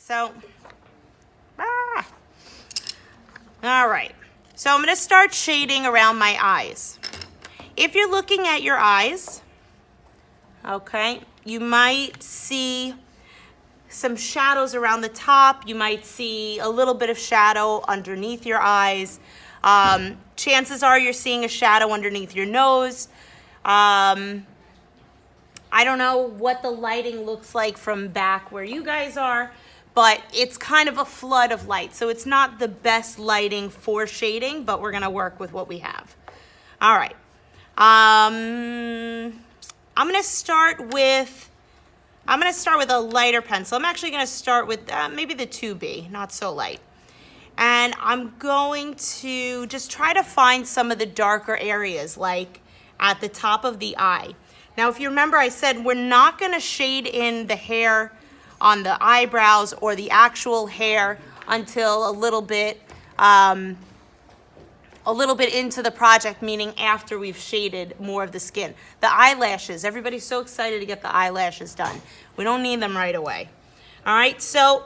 So, all right. So I'm going to start shading around my eyes. If you're looking at your eyes, okay, you might see some shadows around the top. You might see a little bit of shadow underneath your eyes. Chances are you're seeing a shadow underneath your nose. I don't know what the lighting looks like from back where you guys are, but it's kind of a flood of light. So it's not the best lighting for shading, but we're gonna work with what we have. All right. I'm gonna start with a lighter pencil. I'm actually gonna start with maybe the 2B, not so light. And I'm going to just try to find some of the darker areas, like at the top of the eye. Now, if you remember, I said we're not gonna shade in the hair on the eyebrows or the actual hair until a little bit into the project, meaning after we've shaded more of the skin. The eyelashes, everybody's so excited to get the eyelashes done. We don't need them right away. All right, so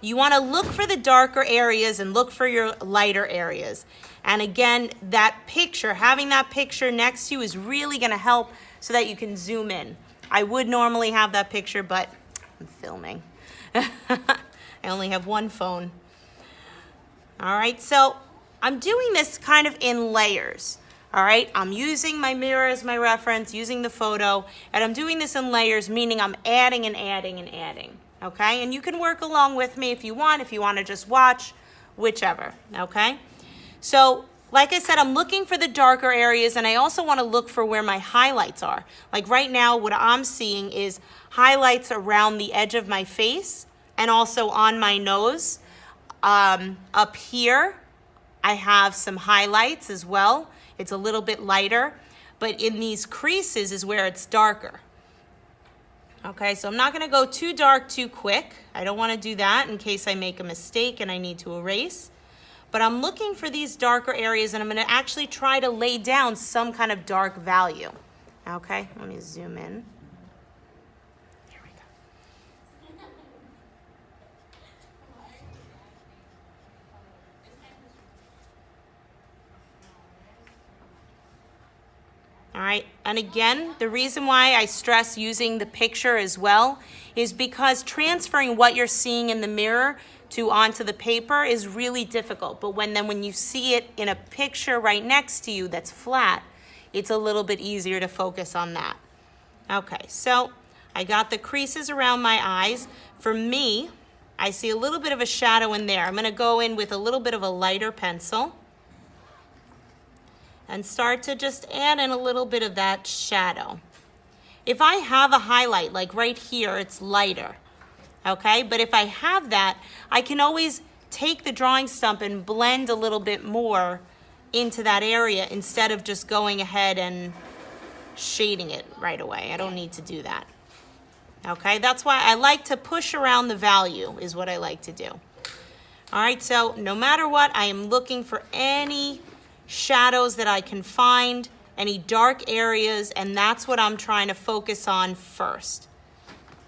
you wanna look for the darker areas and look for your lighter areas. And again, that picture, having that picture next to you is really gonna help so that you can zoom in. I would normally have that picture, but I'm filming. I only have one phone. All right, so I'm doing this kind of in layers. All right, I'm using my mirror as my reference, using the photo, and I'm doing this in layers, meaning I'm adding and adding and adding. Okay, and you can work along with me if you want to just watch, whichever. Okay, so like I said, I'm looking for the darker areas, and I also want to look for where my highlights are. Like right now, what I'm seeing is highlights around the edge of my face and also on my nose. Up here, I have some highlights as well. It's a little bit lighter, but in these creases is where it's darker. Okay, so I'm not gonna go too dark too quick. I don't wanna do that in case I make a mistake and I need to erase. But I'm looking for these darker areas, and I'm gonna actually try to lay down some kind of dark value. Okay, let me zoom in. Here we go. All right, and again, the reason why I stress using the picture as well is because transferring what you're seeing in the mirror to onto the paper is really difficult. But when you see it in a picture right next to you that's flat, it's a little bit easier to focus on that. Okay, so I got the creases around my eyes. For me, I see a little bit of a shadow in there. I'm gonna go in with a little bit of a lighter pencil and start to just add in a little bit of that shadow. If I have a highlight, like right here, it's lighter, okay? But if I have that, I can always take the drawing stump and blend a little bit more into that area instead of just going ahead and shading it right away. I don't need to do that, okay? That's why I like to push around the value is what I like to do. All right, so no matter what, I am looking for any shadows that I can find, any dark areas, and that's what I'm trying to focus on first,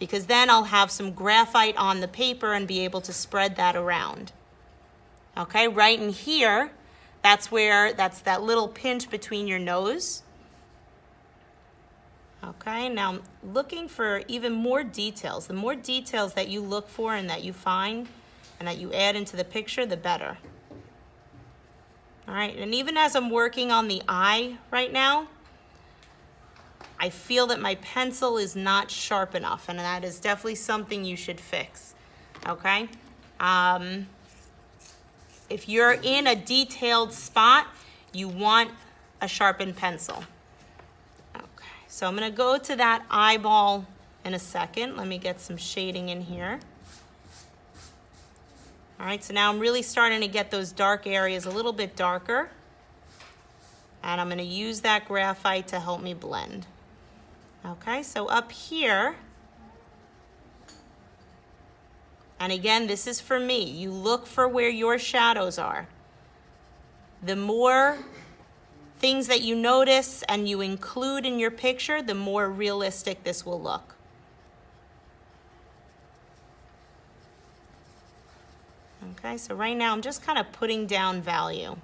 because then I'll have some graphite on the paper and be able to spread that around. Okay, right in here, that's that little pinch between your nose. Okay, now I'm looking for even more details. The more details that you look for and that you find and that you add into the picture, the better. All right, and even as I'm working on the eye right now, I feel that my pencil is not sharp enough, and that is definitely something you should fix, okay? If you're in a detailed spot, you want a sharpened pencil. Okay, so I'm gonna go to that eyeball in a second. Let me get some shading in here. All right, so now I'm really starting to get those dark areas a little bit darker. And I'm gonna use that graphite to help me blend. Okay, so up here, and again, this is for me. You look for where your shadows are. The more things that you notice and you include in your picture, the more realistic this will look. Okay, so right now I'm just kind of putting down value.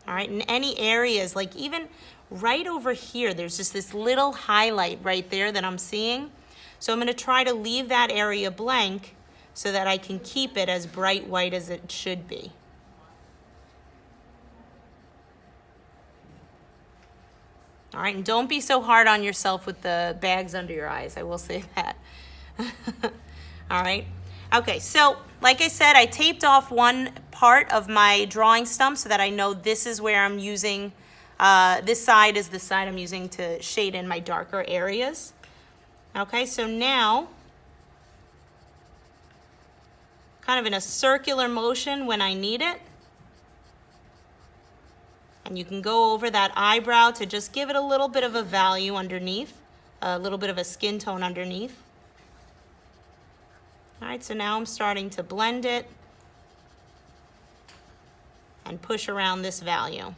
All right, in any areas, like even right over here, there's just this little highlight right there that I'm seeing. So I'm going to try to leave that area blank so that I can keep it as bright white as it should be. All right, and don't be so hard on yourself with the bags under your eyes. I will say that. All right. Okay, so like I said, I taped off one part of my drawing stump so that I know this is where I'm using, this side is the side I'm using to shade in my darker areas. Okay, so now, kind of in a circular motion when I need it. And you can go over that eyebrow to just give it a little bit of a value underneath, a little bit of a skin tone underneath. All right, so now I'm starting to blend it and push around this value.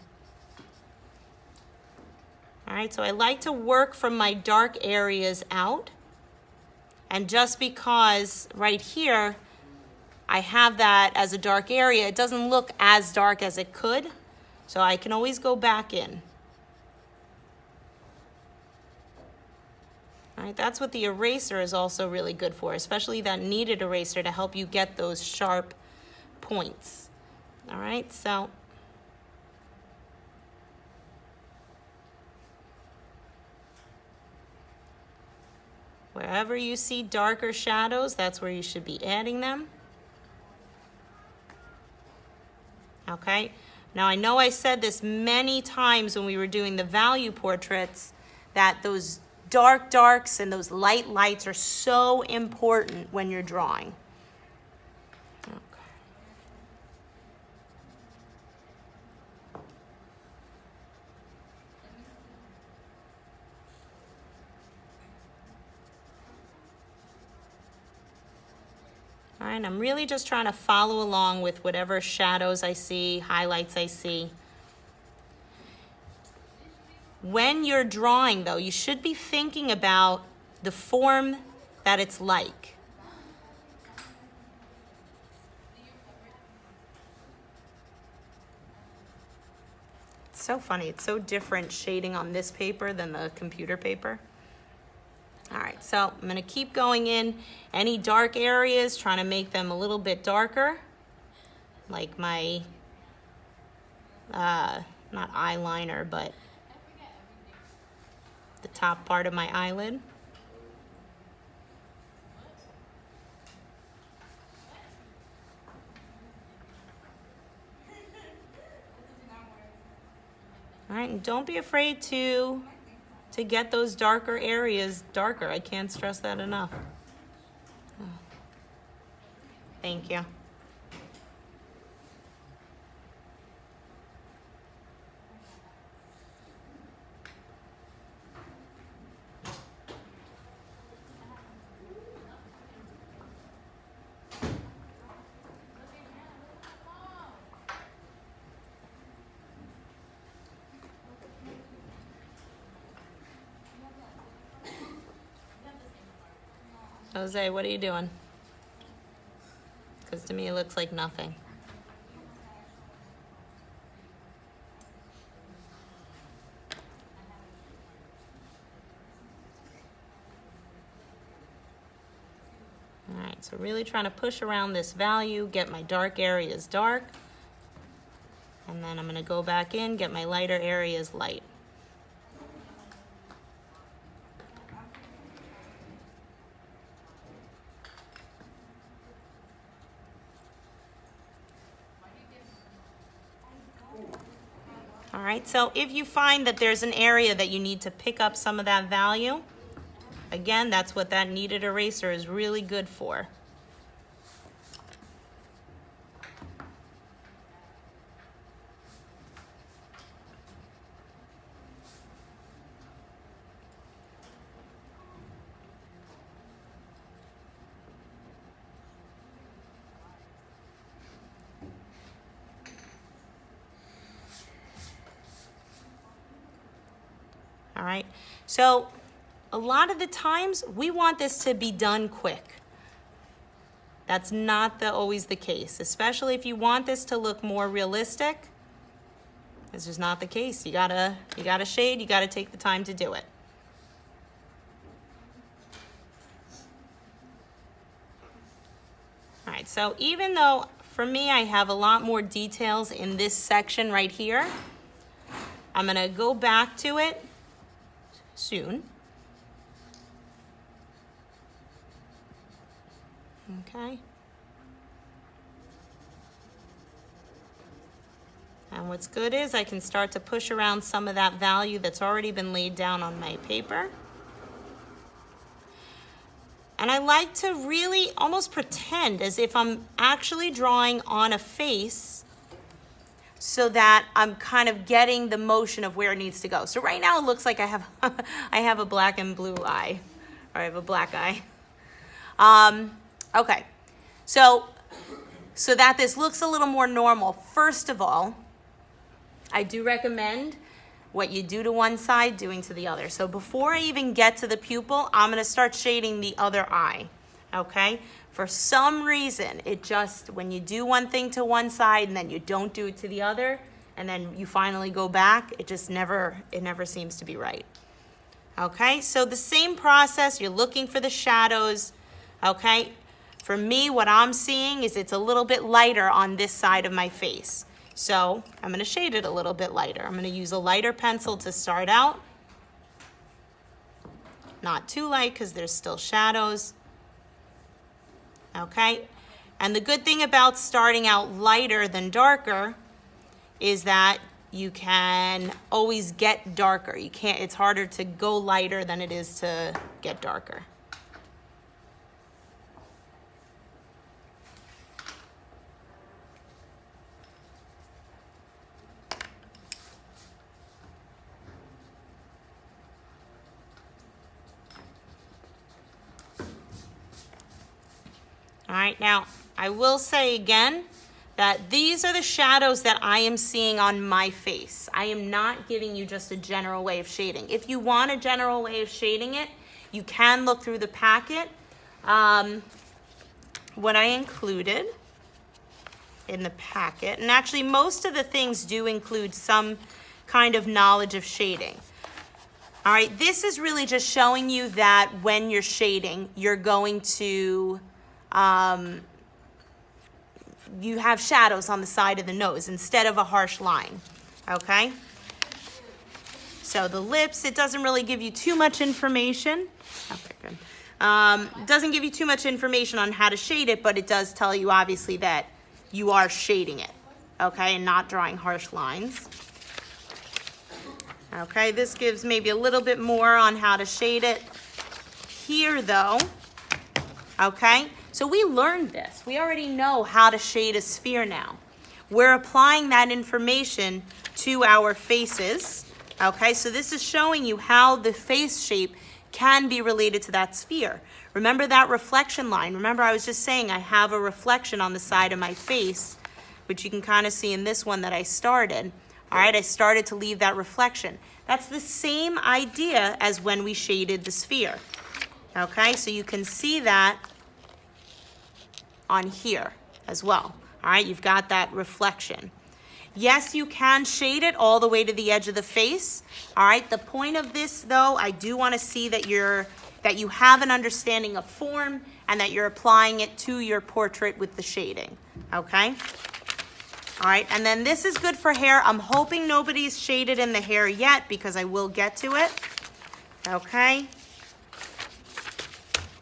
All right, so I like to work from my dark areas out. And just because right here I have that as a dark area, it doesn't look as dark as it could. So I can always go back in. All right, that's what the eraser is also really good for, especially that kneaded eraser to help you get those sharp points. All right, so wherever you see darker shadows, that's where you should be adding them. Okay, now I know I said this many times when we were doing the value portraits that those dark darks and those light lights are so important when you're drawing. Okay. All right, I'm really just trying to follow along with whatever shadows I see, highlights I see. When you're drawing, though, you should be thinking about the form that it's like. It's so funny. It's so different shading on this paper than the computer paper. All right, so I'm going to keep going in any dark areas, trying to make them a little bit darker, like my, not eyeliner, but the top part of my eyelid. All right, and don't be afraid to get those darker areas darker. I can't stress that enough. Oh. Thank you. Jose, what are you doing? Because to me it looks like nothing. All right, so really trying to push around this value, get my dark areas dark, and then I'm going to go back in, get my lighter areas light. All right, so if you find that there's an area that you need to pick up some of that value, again, that's what that kneaded eraser is really good for. All right, so a lot of the times we want this to be done quick. That's not always the case, especially if you want this to look more realistic. This is not the case. You gotta shade, you gotta take the time to do it. All right, so even though for me I have a lot more details in this section right here, I'm gonna go back to it soon. Okay. And what's good is I can start to push around some of that value that's already been laid down on my paper. And I like to really almost pretend as if I'm actually drawing on a face so that I'm kind of getting the motion of where it needs to go. So right now it looks like I have I have a black and blue eye, or I have a black eye. Okay, so that this looks a little more normal, first of all, I do recommend what you do to one side, doing to the other. So before I even get to the pupil, I'm gonna start shading the other eye, okay? For some reason, it just, when you do one thing to one side and then you don't do it to the other, and then you finally go back, it never seems to be right. Okay, so the same process, you're looking for the shadows, okay? For me, what I'm seeing is it's a little bit lighter on this side of my face. So I'm going to shade it a little bit lighter. I'm going to use a lighter pencil to start out. Not too light because there's still shadows. Okay, and the good thing about starting out lighter than darker is that you can always get darker. It's harder to go lighter than it is to get darker. All right, now I will say again that these are the shadows that I am seeing on my face. I am not giving you just a general way of shading. If you want a general way of shading it, you can look through the packet. What I included in the packet, and actually most of the things do include some kind of knowledge of shading. All right, this is really just showing you that when you're shading, you're going to you have shadows on the side of the nose instead of a harsh line, okay? So the lips, it doesn't really give you too much information. Okay, good. It doesn't give you too much information on how to shade it, but it does tell you obviously that you are shading it, okay, and not drawing harsh lines. Okay, this gives maybe a little bit more on how to shade it. Here though, okay, so we learned this. We already know how to shade a sphere now. We're applying that information to our faces, okay? So this is showing you how the face shape can be related to that sphere. Remember that reflection line? Remember I was just saying I have a reflection on the side of my face, which you can kind of see in this one that I started. All right, I started to leave that reflection. That's the same idea as when we shaded the sphere, okay? So you can see that on here as well. All right, you've got that reflection. Yes, you can shade it all the way to the edge of the face. All right, the point of this though, I do want to see that you have an understanding of form and that you're applying it to your portrait with the shading, okay? All right, and then this is good for hair. I'm hoping nobody's shaded in the hair yet because I will get to it, okay?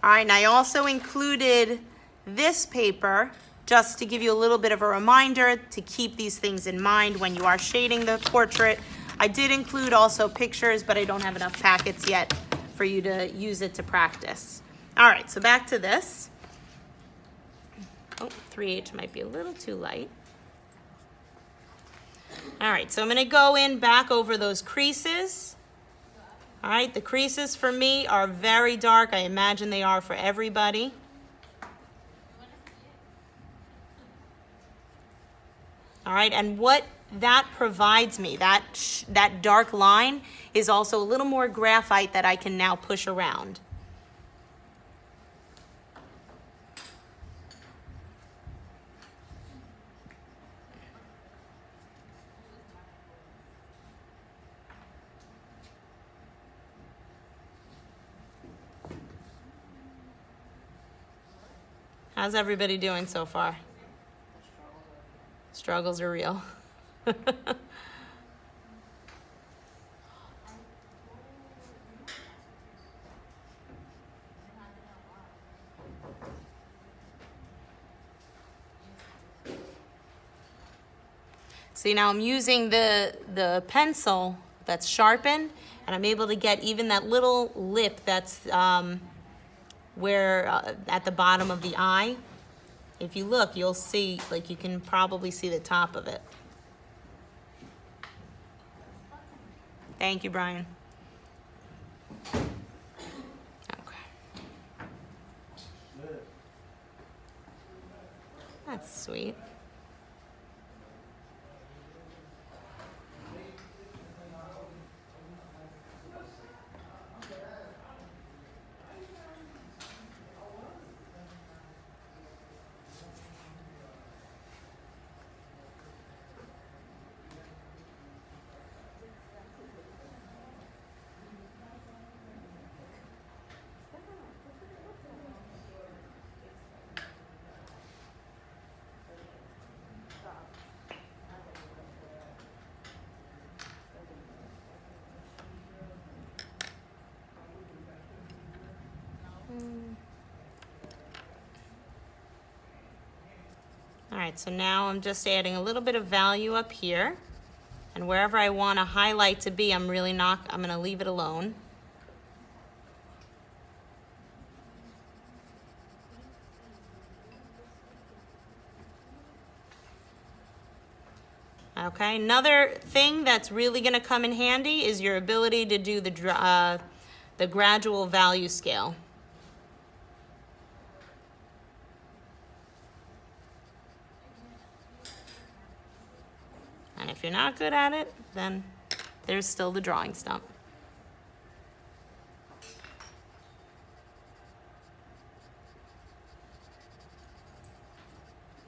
All right, and I also included this paper just to give you a little bit of a reminder to keep these things in mind when you are shading the portrait. I did include also pictures, but I don't have enough packets yet for you to use it to practice. All right, so back to this. Oh, 3H might be a little too light. All right, so I'm gonna go in back over those creases. All right, the creases for me are very dark. I imagine they are for everybody. All right, and what that provides me, that dark line is also a little more graphite that I can now push around. How's everybody doing so far? Struggles are real. See, now I'm using the pencil that's sharpened, and I'm able to get even that little lip that's at the bottom of the eye. If you look, you'll see, like you can probably see the top of it. Thank you, Brian. Okay. That's sweet. All right, so now I'm just adding a little bit of value up here, and wherever I want to highlight to be, I'm going to leave it alone. Okay, another thing that's really going to come in handy is your ability to do the gradual value scale. And if you're not good at it, then there's still the drawing stump.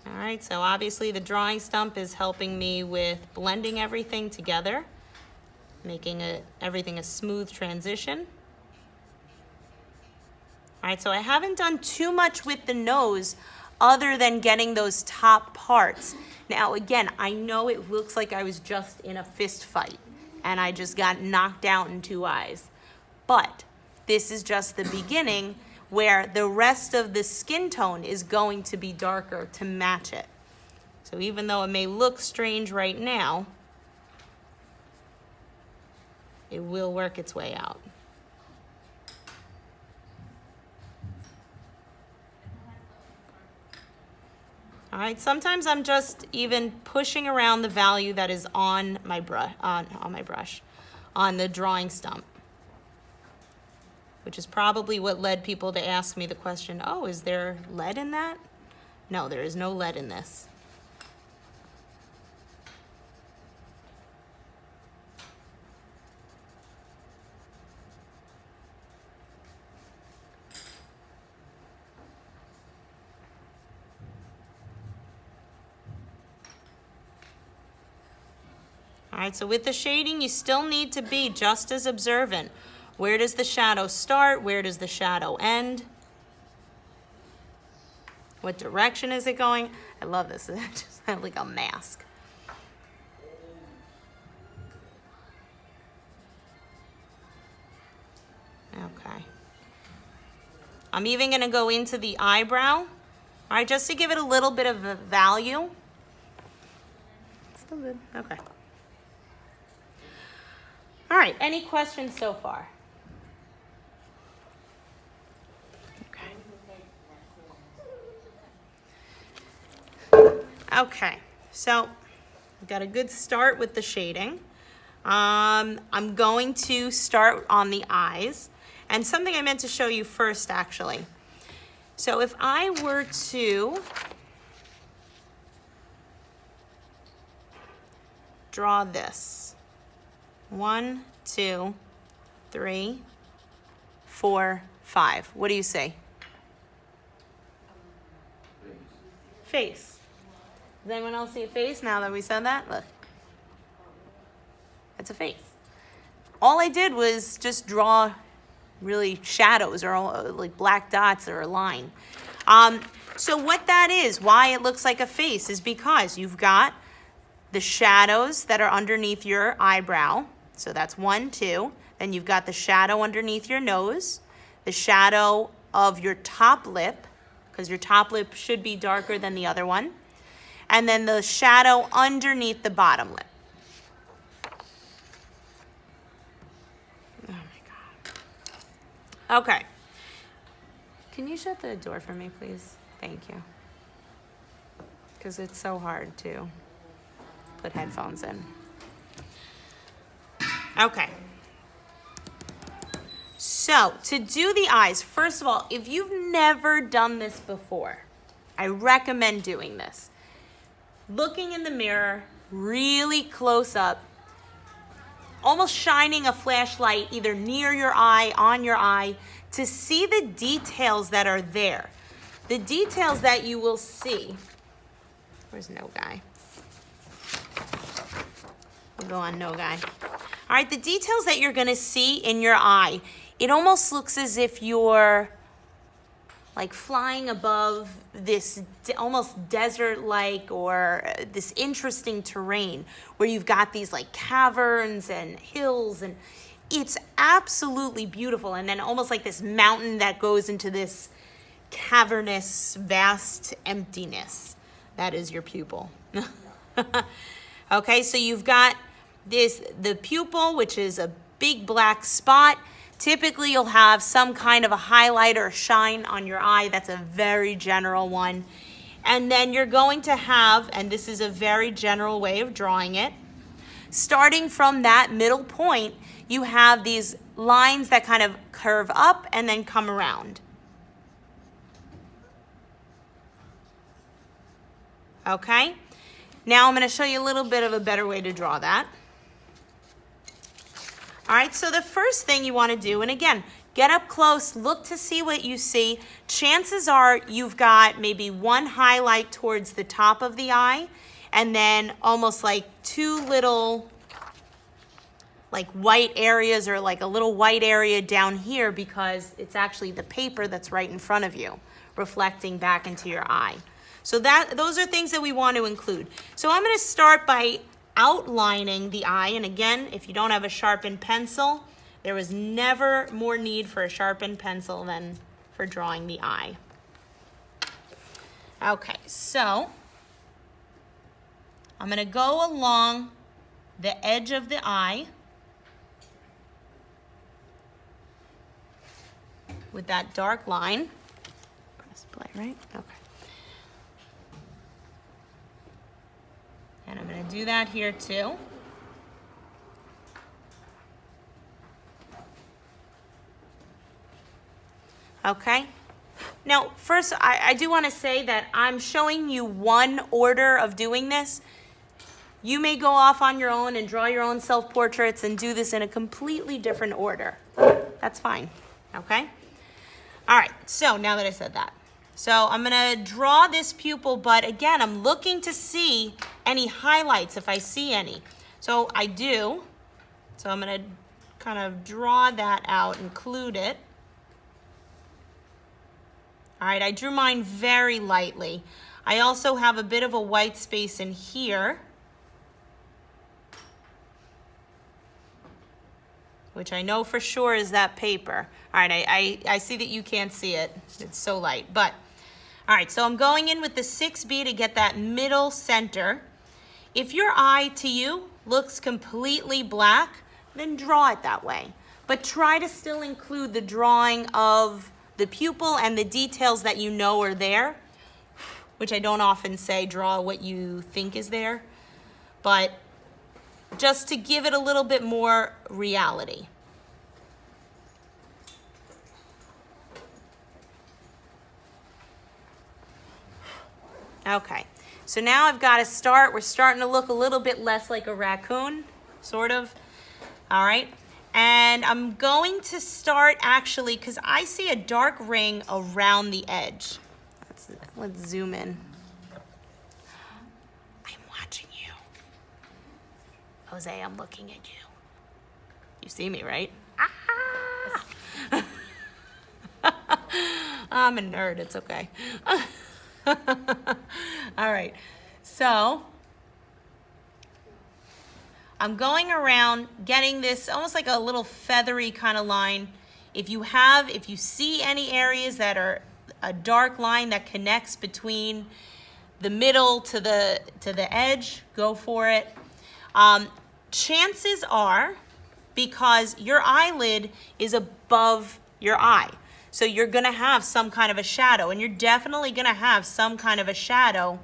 All right, so obviously the drawing stump is helping me with blending everything together, making everything a smooth transition. All right, so I haven't done too much with the nose other than getting those top parts. Now, again, I know it looks like I was just in a fist fight and I just got knocked out in 2 eyes. But this is just the beginning where the rest of the skin tone is going to be darker to match it. So even though it may look strange right now, it will work its way out. All right, sometimes I'm just even pushing around the value that is on my brush, on the drawing stump, which is probably what led people to ask me the question, oh, is there lead in that? No, there is no lead in this. All right, so with the shading, you still need to be just as observant. Where does the shadow start? Where does the shadow end? What direction is it going? I love this. It's just like a mask. Okay. I'm even going to go into the eyebrow, all right, just to give it a little bit of a value. Still good. Okay. All right, any questions so far? Okay, so I've got a good start with the shading. I'm going to start on the eyes, and something I meant to show you first, actually. So if I were to draw this. 1, 2, 3, 4, 5. What do you say? Face. Does anyone else see a face now that we said that? Look. It's a face. All I did was just draw really shadows or like black dots or a line. So what that is, why it looks like a face, is because you've got the shadows that are underneath your eyebrow. So that's 1, 2. Then you've got the shadow underneath your nose, the shadow of your top lip, because your top lip should be darker than the other one, and then the shadow underneath the bottom lip. Oh my God. Okay. Can you shut the door for me, please? Thank you. Because it's so hard to put headphones in. Okay. So, to do the eyes, first of all, if you've never done this before, I recommend doing this. Looking in the mirror, really close up, almost shining a flashlight either near your eye, on your eye, to see the details that are there. The details that you will see. Where's No Guy? We'll go on No Guy. All right, the details that you're gonna see in your eye, it almost looks as if you're like flying above this almost desert-like or this interesting terrain where you've got these like caverns and hills, and it's absolutely beautiful. And then almost like this mountain that goes into this cavernous, vast emptiness. That is your pupil. Okay, so you've got the pupil, which is a big black spot. Typically, you'll have some kind of a highlight or shine on your eye. That's a very general one. And then you're going to have, and this is a very general way of drawing it, starting from that middle point, you have these lines that kind of curve up and then come around. Okay? Now I'm going to show you a little bit of a better way to draw that. All right, so the first thing you want to do, and again, get up close, look to see what you see. Chances are you've got maybe one highlight towards the top of the eye, and then almost like two little like white areas, or like a little white area down here, because it's actually the paper that's right in front of you reflecting back into your eye. So those are things that we want to include. So I'm going to start by outlining the eye. And again, if you don't have a sharpened pencil, there was never more need for a sharpened pencil than for drawing the eye. Okay, so I'm going to go along the edge of the eye with that dark line. Press play, right? Okay. And I'm going to do that here too. Okay. Now, first, I do want to say that I'm showing you one order of doing this. You may go off on your own and draw your own self-portraits and do this in a completely different order. That's fine. Okay? All right. So now that I said that. So I'm going to draw this pupil, but again, I'm looking to see any highlights if I see any. So I do. So I'm going to kind of draw that out, include it. All right, I drew mine very lightly. I also have a bit of a white space in here, which I know for sure is that paper. All right, I see that you can't see it. It's so light, but all right, so I'm going in with the 6B to get that middle center. If your eye to you looks completely black, then draw it that way. But try to still include the drawing of the pupil and the details that you know are there, which I don't often say draw what you think is there, but just to give it a little bit more reality. Okay, So now I've got to start. We're starting to look a little bit less like a raccoon, sort of. All right. And I'm going to start actually, because I see a dark ring around the edge. Let's zoom in. I'm watching you. Jose, I'm looking at you. You see me, right? Ah! I'm a nerd, it's okay. All right, so I'm going around getting this almost like a little feathery kind of line. If you see any areas that are a dark line that connects between the middle to the edge, go for it. Chances are, because your eyelid is above your eye, so you're gonna have some kind of a shadow, and you're definitely gonna have some kind of a shadow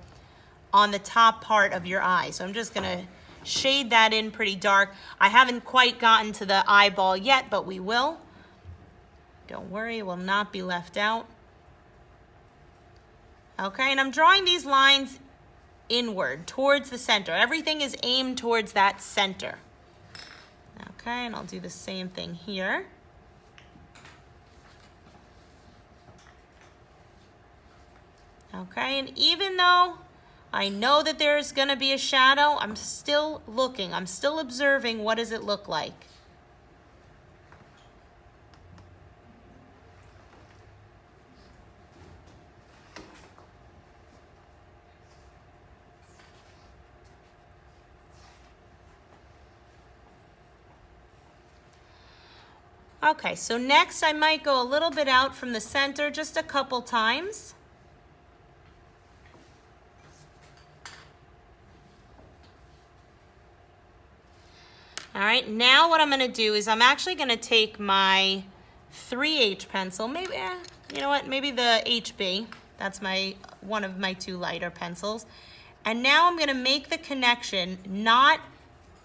on the top part of your eye. So I'm just gonna shade that in pretty dark. I haven't quite gotten to the eyeball yet, but we will. Don't worry, it will not be left out. Okay, and I'm drawing these lines inward, towards the center. Everything is aimed towards that center. Okay, and I'll do the same thing here. Okay, and even though I know that there's gonna be a shadow, I'm still looking, I'm still observing what does it look like. Okay, so next I might go a little bit out from the center, just a couple times. All right, now what I'm gonna do is I'm actually gonna take my 3H pencil, maybe, you know what, maybe the HB, that's one of my two lighter pencils. And now I'm gonna make the connection, not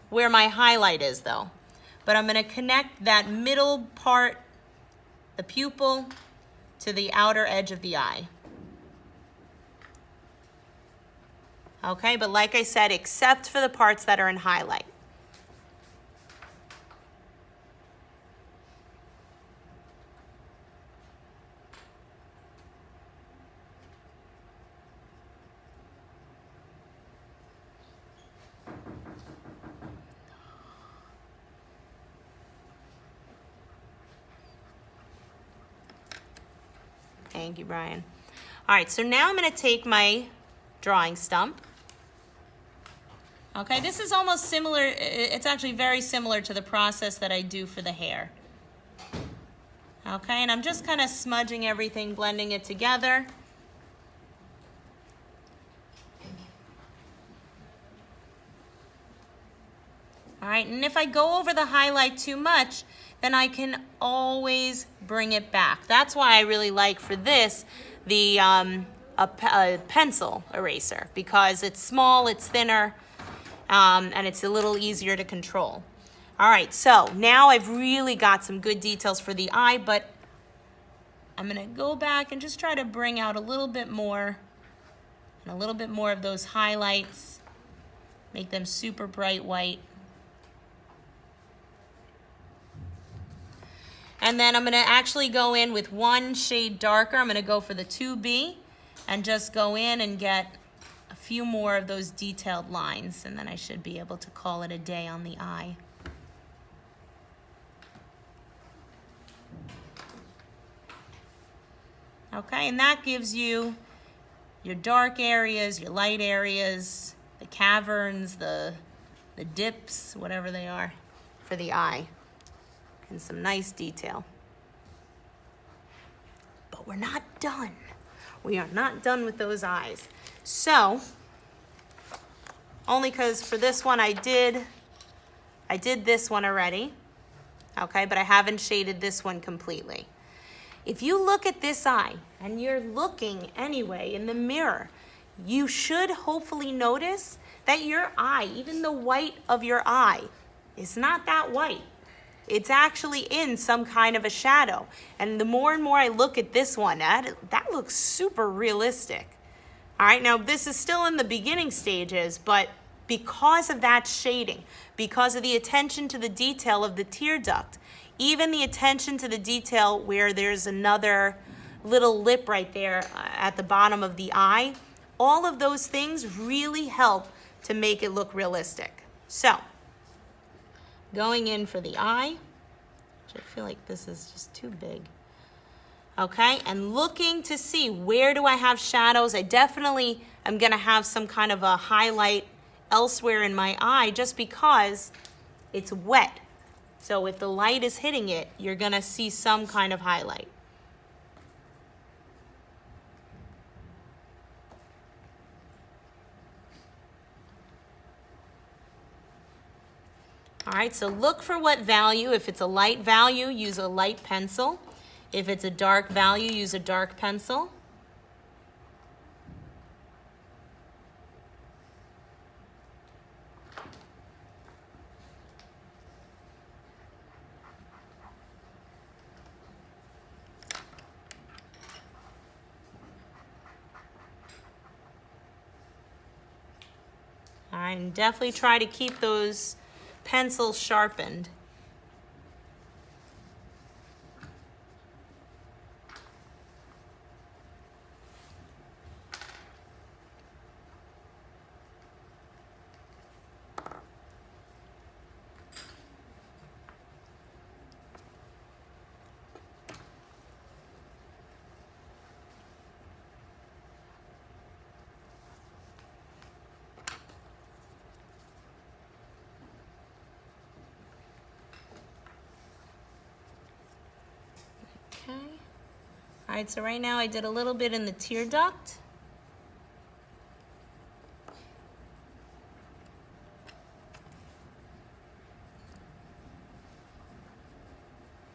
where my highlight is though, but I'm gonna connect that middle part, the pupil, to the outer edge of the eye. Okay, but like I said, except for the parts that are in highlight. Thank you, Brian. All right, so now I'm gonna take my drawing stump. Okay, this is almost similar, it's actually very similar to the process that I do for the hair. Okay, and I'm just kind of smudging everything, blending it together. All right, and if I go over the highlight too much, then I can always bring it back. That's why I really like for this the a pencil eraser, because it's small, it's thinner, and it's a little easier to control. All right, so now I've really got some good details for the eye, but I'm gonna go back and just try to bring out a little bit more, and a little bit more of those highlights, make them super bright white. And then I'm gonna actually go in with one shade darker. I'm gonna go for the 2B and just go in and get a few more of those detailed lines, and then I should be able to call it a day on the eye. Okay, and that gives you your dark areas, your light areas, the caverns, the dips, whatever they are, for the eye. And some nice detail. But we're not done. We are not done with those eyes. So, only because for this one I did this one already, okay, but I haven't shaded this one completely. If you look at this eye, and you're looking anyway in the mirror, you should hopefully notice that your eye, even the white of your eye, is not that white. It's actually in some kind of a shadow. And the more and more I look at this one, that looks super realistic. All right, now this is still in the beginning stages, but because of that shading, because of the attention to the detail of the tear duct, even the attention to the detail where there's another little lip right there at the bottom of the eye, all of those things really help to make it look realistic. So, going in for the eye, which I feel like this is just too big. Okay, and looking to see where do I have shadows. I definitely am gonna have some kind of a highlight elsewhere in my eye just because it's wet. So if the light is hitting it, you're gonna see some kind of highlight. All right, so look for what value. If it's a light value, use a light pencil. If it's a dark value, use a dark pencil. All right, and definitely try to keep those pencils sharpened. Okay. All right, so right now I did a little bit in the tear duct.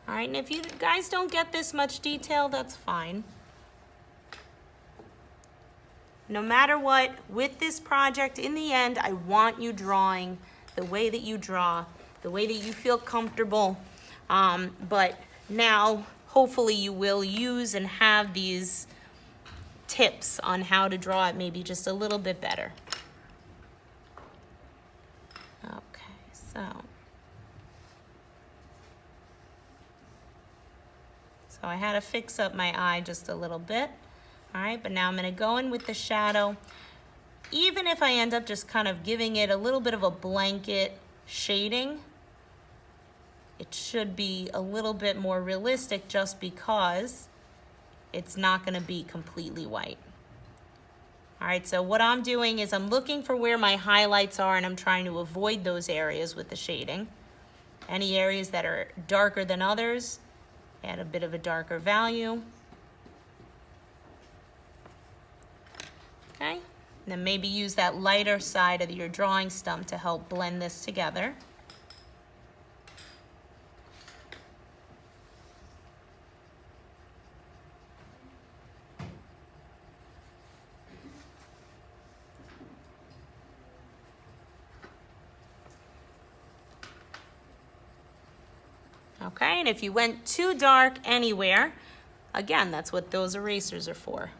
All right, and if you guys don't get this much detail, that's fine. No matter what, with this project, in the end, I want you drawing the way that you draw, the way that you feel comfortable. But now, hopefully you will use and have these tips on how to draw it maybe just a little bit better. Okay, so I had to fix up my eye just a little bit. All right, but now I'm gonna go in with the shadow. Even if I end up just kind of giving it a little bit of a blanket shading, it should be a little bit more realistic just because it's not gonna be completely white. All right, so what I'm doing is I'm looking for where my highlights are and I'm trying to avoid those areas with the shading. Any areas that are darker than others, add a bit of a darker value. Okay, and then maybe use that lighter side of your drawing stump to help blend this together. Okay, and if you went too dark anywhere, again, that's what those erasers are for.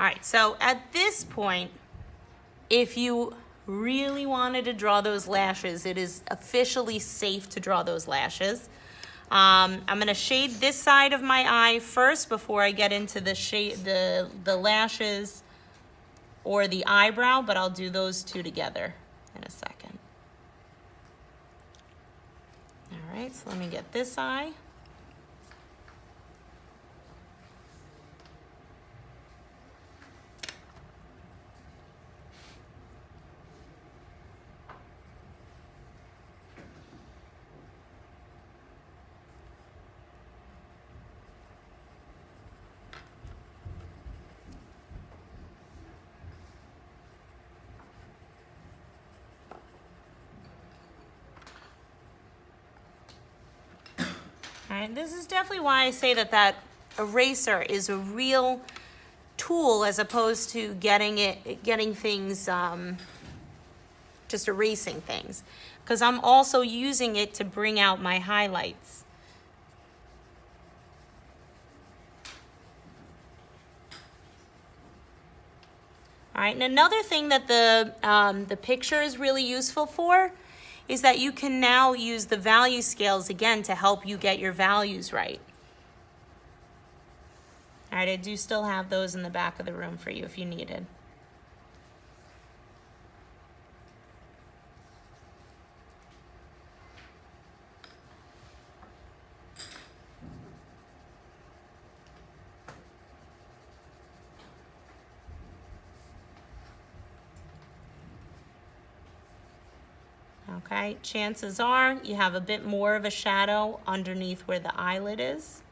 All right, so at this point, if you really wanted to draw those lashes, it is officially safe to draw those lashes. I'm gonna shade this side of my eye first before I get into the shade, the lashes or the eyebrow, but I'll do those two together in a second. All right, so let me get this eye. right, this is definitely why I say that that eraser is a real tool as opposed to getting things, just erasing things. Because I'm also using it to bring out my highlights. All right, and another thing that the picture is really useful for is that you can now use the value scales again to help you get your values right. All right, I do still have those in the back of the room for you if you needed. Okay, chances are you have a bit more of a shadow underneath where the eyelid is.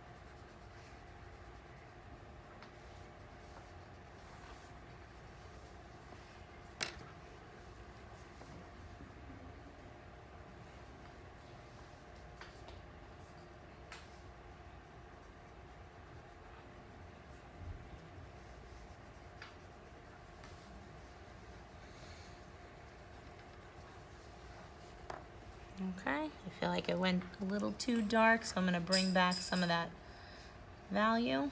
Okay, I feel like it went a little too dark, so I'm going to bring back some of that value.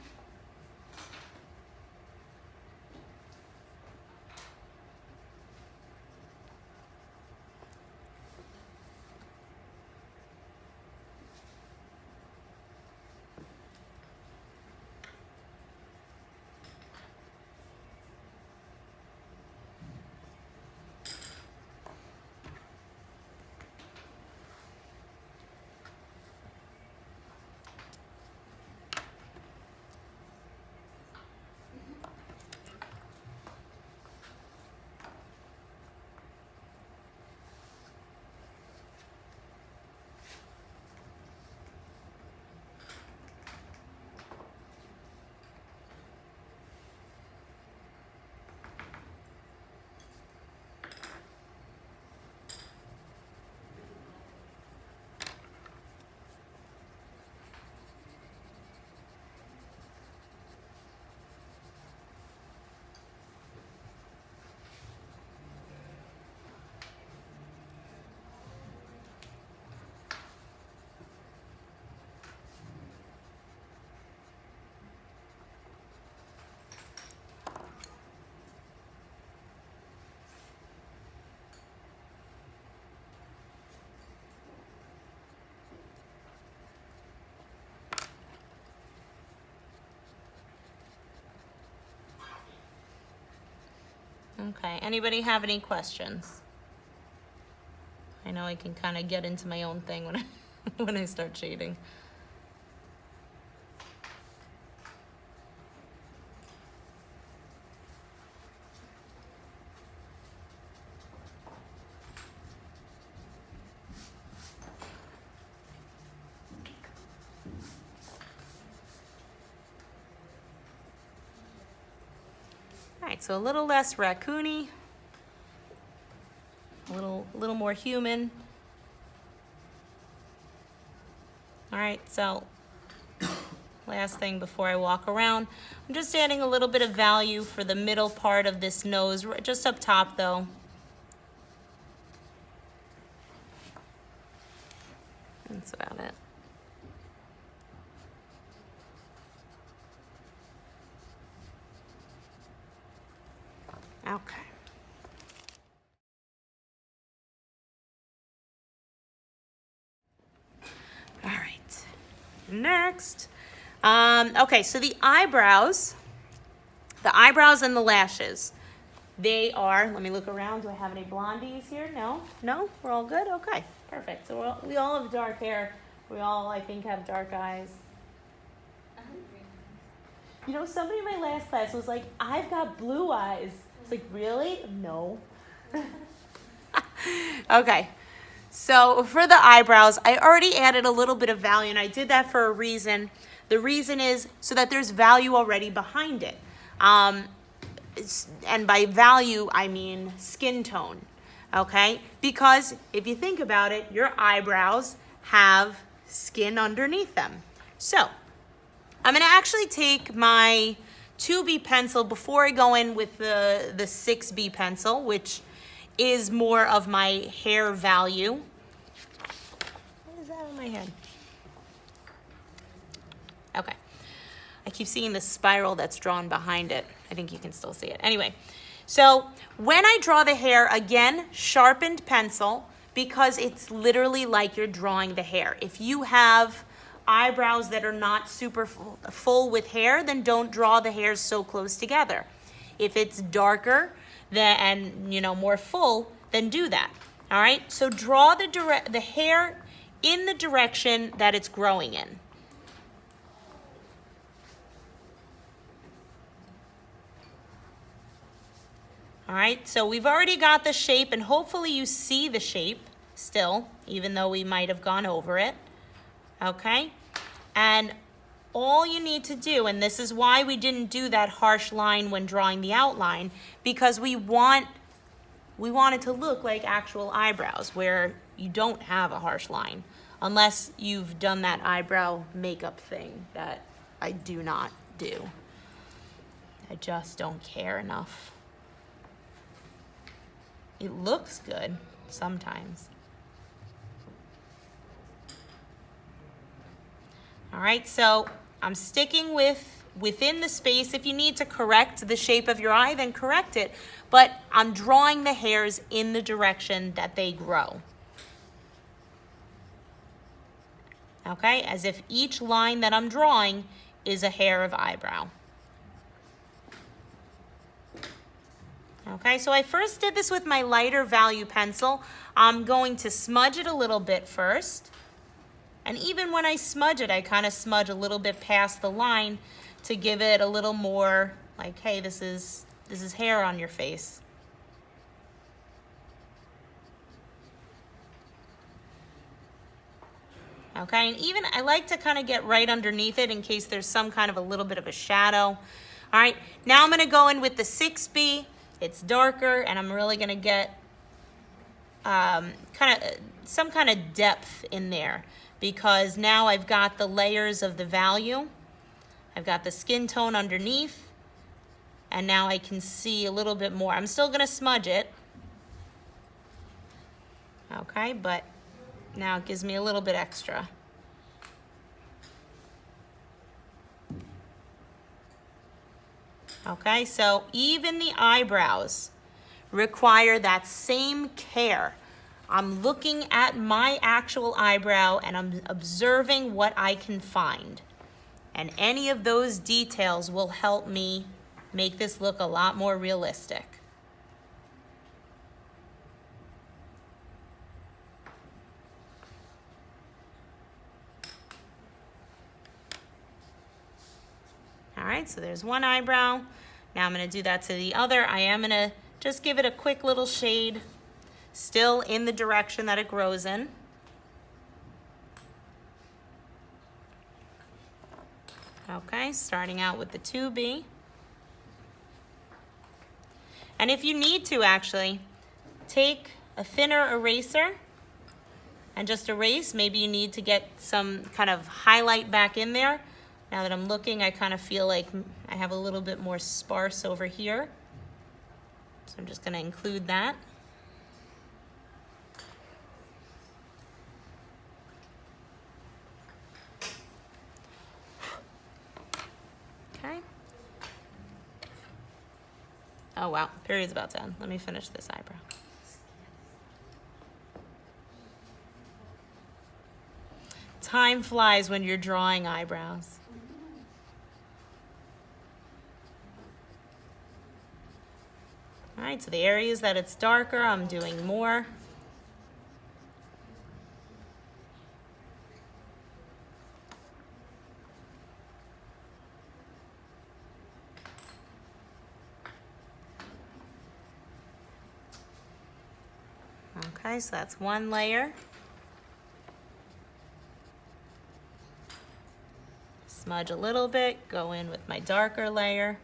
Okay, anybody have any questions? I know I can kind of get into my own thing when I, when I start shading. All right, so a little less raccoony, a little more human. All right, so last thing before I walk around, I'm just adding a little bit of value for the middle part of this nose, just up top though. That's about it. Okay. All right. Next. Okay, so the eyebrows and the lashes, they are, let me look around. Do I have any blondies here? No? No? We're all good? Okay, perfect. So we all have dark hair. We all, I think, have dark eyes. You know, somebody in my last class was like, I've got blue eyes. It's like, really? No. Okay. So for the eyebrows, I already added a little bit of value, and I did that for a reason. The reason is so that there's value already behind it. And by value, I mean skin tone, okay? Because if you think about it, your eyebrows have skin underneath them. So I'm gonna actually take my 2B pencil before I go in with the 6B pencil, which is more of my hair value. What is that on my head? Okay. I keep seeing the spiral that's drawn behind it. I think you can still see it. Anyway, so when I draw the hair, again, sharpened pencil, because it's literally like you're drawing the hair. If you have eyebrows that are not super full with hair, then don't draw the hairs so close together. If it's darker and more full, then do that. All right, so draw the hair in the direction that it's growing in. All right, so we've already got the shape, and hopefully you see the shape still, even though we might have gone over it. Okay, and all you need to do, and this is why we didn't do that harsh line when drawing the outline, because we want it to look like actual eyebrows where you don't have a harsh line, unless you've done that eyebrow makeup thing that I do not do. I just don't care enough. It looks good sometimes. All right, so I'm sticking within the space. If you need to correct the shape of your eye, then correct it. But I'm drawing the hairs in the direction that they grow. Okay, as if each line that I'm drawing is a hair of eyebrow. Okay, so I first did this with my lighter value pencil. I'm going to smudge it a little bit first. And even when I smudge it, I kind of smudge a little bit past the line to give it a little more like, hey, this is hair on your face. Okay, and even I like to kind of get right underneath it in case there's some kind of a little bit of a shadow. All right, now I'm going to go in with the 6B. It's darker, and I'm really going to get some kind of depth in there, because now I've got the layers of the value. I've got the skin tone underneath, and now I can see a little bit more. I'm still going to smudge it. Okay, but now it gives me a little bit extra. Okay, so even the eyebrows require that same care. I'm looking at my actual eyebrow and I'm observing what I can find. And any of those details will help me make this look a lot more realistic. All right, so there's one eyebrow. Now I'm going to do that to the other. I am going to just give it a quick little shade, still in the direction that it grows in. Okay, starting out with the 2B. And if you need to, actually, take a thinner eraser and just erase. Maybe you need to get some kind of highlight back in there. Now that I'm looking, I kind of feel like I have a little bit more sparse over here. So I'm just going to include that. Okay. Oh wow, period's about to end. Let me finish this eyebrow. Time flies when you're drawing eyebrows. All right, so the areas that it's darker, I'm doing more. Okay, so that's one layer. Smudge a little bit, go in with my darker layer.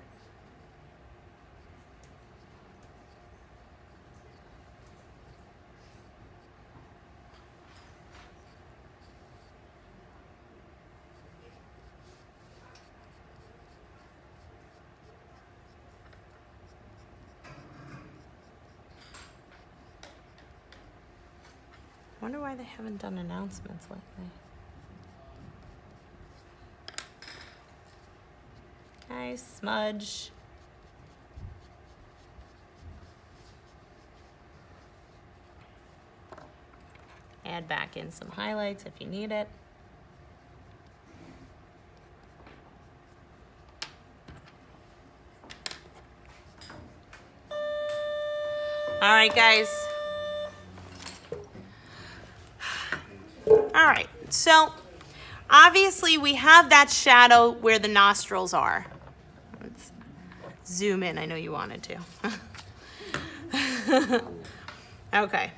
wonder why they haven't done announcements lately. Okay, smudge. Add back in some highlights if you need it. All right, guys. All right, so obviously we have that shadow where the nostrils are. Let's zoom in, I know you wanted to. Okay,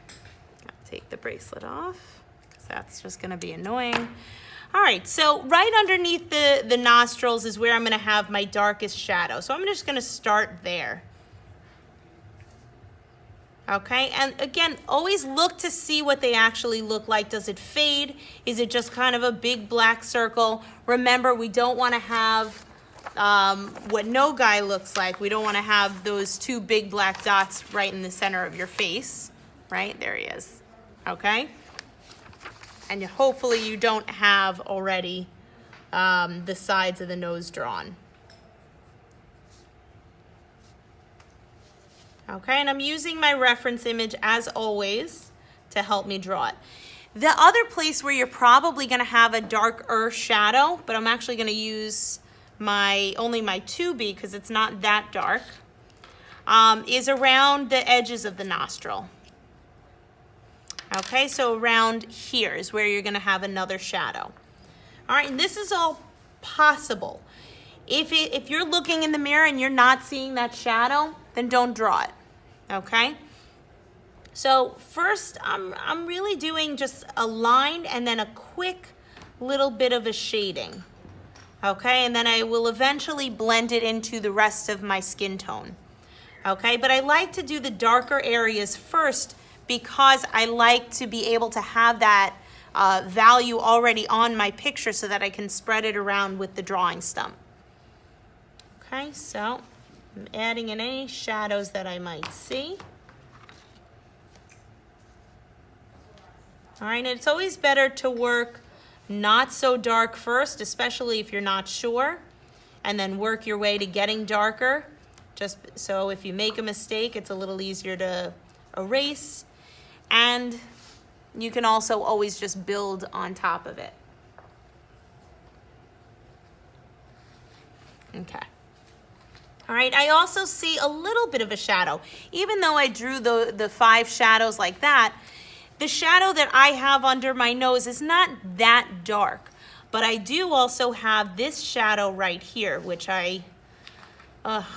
take the bracelet off because that's just gonna be annoying. All right, so right underneath the nostrils is where I'm gonna have my darkest shadow. So I'm just gonna start there. Okay, and again, always look to see what they actually look like. Does it fade? Is it just kind of a big black circle? Remember, we don't want to have what no guy looks like. We don't want to have those two big black dots right in the center of your face. Right, there he is. Okay, and hopefully you don't have already the sides of the nose drawn. Okay, and I'm using my reference image as always to help me draw it. The other place where you're probably going to have a darker shadow, but I'm actually going to use only my 2B because it's not that dark, is around the edges of the nostril. Okay, so around here is where you're going to have another shadow. All right, and this is all possible. If you're looking in the mirror and you're not seeing that shadow, then don't draw it. Okay, so first I'm really doing just a line and then a quick little bit of a shading. Okay, and then I will eventually blend it into the rest of my skin tone. Okay, but I like to do the darker areas first because I like to be able to have that value already on my picture so that I can spread it around with the drawing stump. Okay, so I'm adding in any shadows that I might see. All right, and it's always better to work not so dark first, especially if you're not sure, and then work your way to getting darker, just so if you make a mistake, it's a little easier to erase, and you can also always just build on top of it. Okay. All right, I also see a little bit of a shadow. Even though I drew the 5 shadows like that, the shadow that I have under my nose is not that dark. But I do also have this shadow right here, which I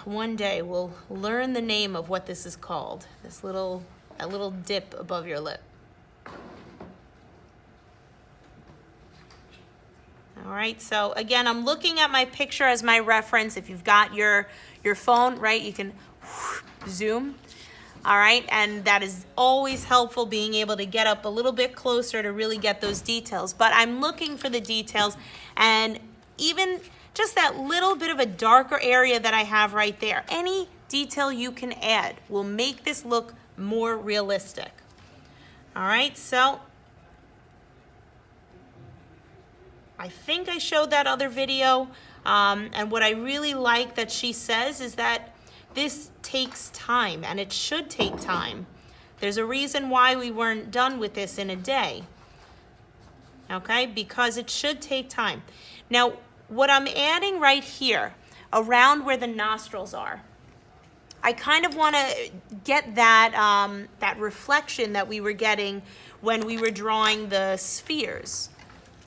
one day will learn the name of what this is called. That little dip above your lip. All right, so again, I'm looking at my picture as my reference. If you've got your phone, right, you can zoom. All right, and that is always helpful, being able to get up a little bit closer to really get those details. But I'm looking for the details, and even just that little bit of a darker area that I have right there, any detail you can add will make this look more realistic. All right, so I think I showed that other video, and what I really like that she says is that this takes time, and it should take time. There's a reason why we weren't done with this in a day, okay? Because it should take time. Now, what I'm adding right here, around where the nostrils are, I kind of want to get that, that reflection that we were getting when we were drawing the spheres.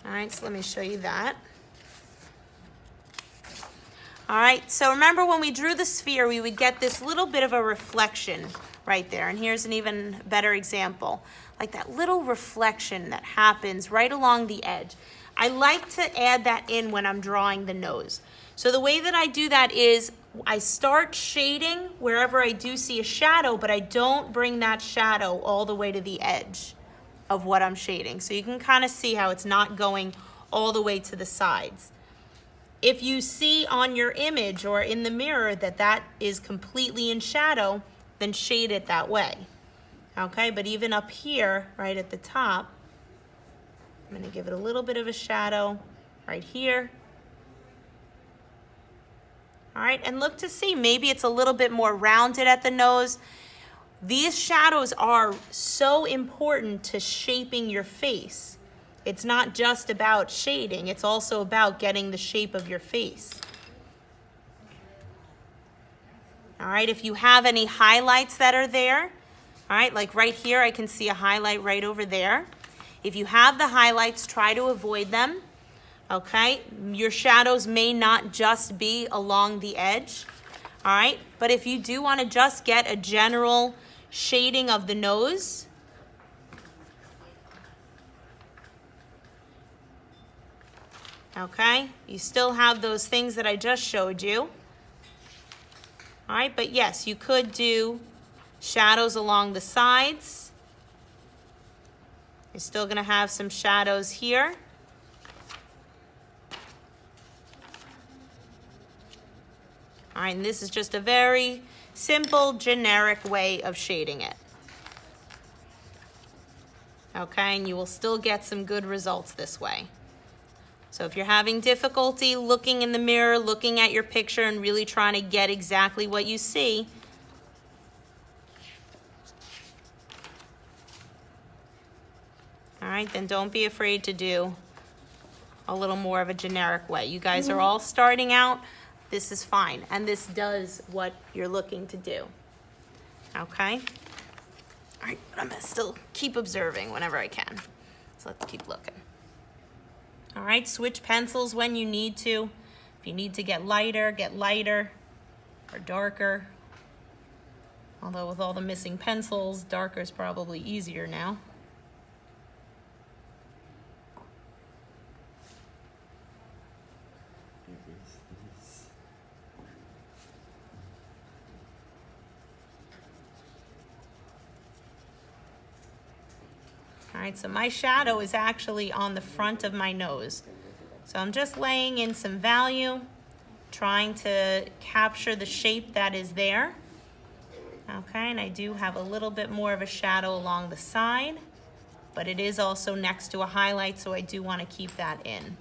All right, so let me show you that. All right, so remember when we drew the sphere, we would get this little bit of a reflection right there. And here's an even better example, like that little reflection that happens right along the edge. I like to add that in when I'm drawing the nose. So the way that I do that is I start shading wherever I do see a shadow, but I don't bring that shadow all the way to the edge of what I'm shading. So you can kind of see how it's not going all the way to the sides. If you see on your image or in the mirror that that is completely in shadow, then shade it that way. Okay, but even up here, right at the top, I'm gonna give it a little bit of a shadow right here. All right, and look to see, maybe it's a little bit more rounded at the nose. These shadows are so important to shaping your face. It's not just about shading, it's also about getting the shape of your face. All right, if you have any highlights that are there, all right, like right here, I can see a highlight right over there. If you have the highlights, try to avoid them, okay? Your shadows may not just be along the edge, all right? But if you do want to just get a general shading of the nose, okay, you still have those things that I just showed you. All right, but yes, you could do shadows along the sides. You're still gonna have some shadows here. All right, and this is just a very simple, generic way of shading it. Okay, and you will still get some good results this way. So if you're having difficulty looking in the mirror, looking at your picture and really trying to get exactly what you see, all right, then don't be afraid to do a little more of a generic way. You guys are all starting out. This is fine, and this does what you're looking to do, okay? All right, but I'm gonna still keep observing whenever I can. So let's keep looking. All right, switch pencils when you need to. If you need to get lighter or darker. Although with all the missing pencils, darker is probably easier now. All right, so my shadow is actually on the front of my nose. So I'm just laying in some value, trying to capture the shape that is there. Okay, and I do have a little bit more of a shadow along the side, but it is also next to a highlight, so I do want to keep that in.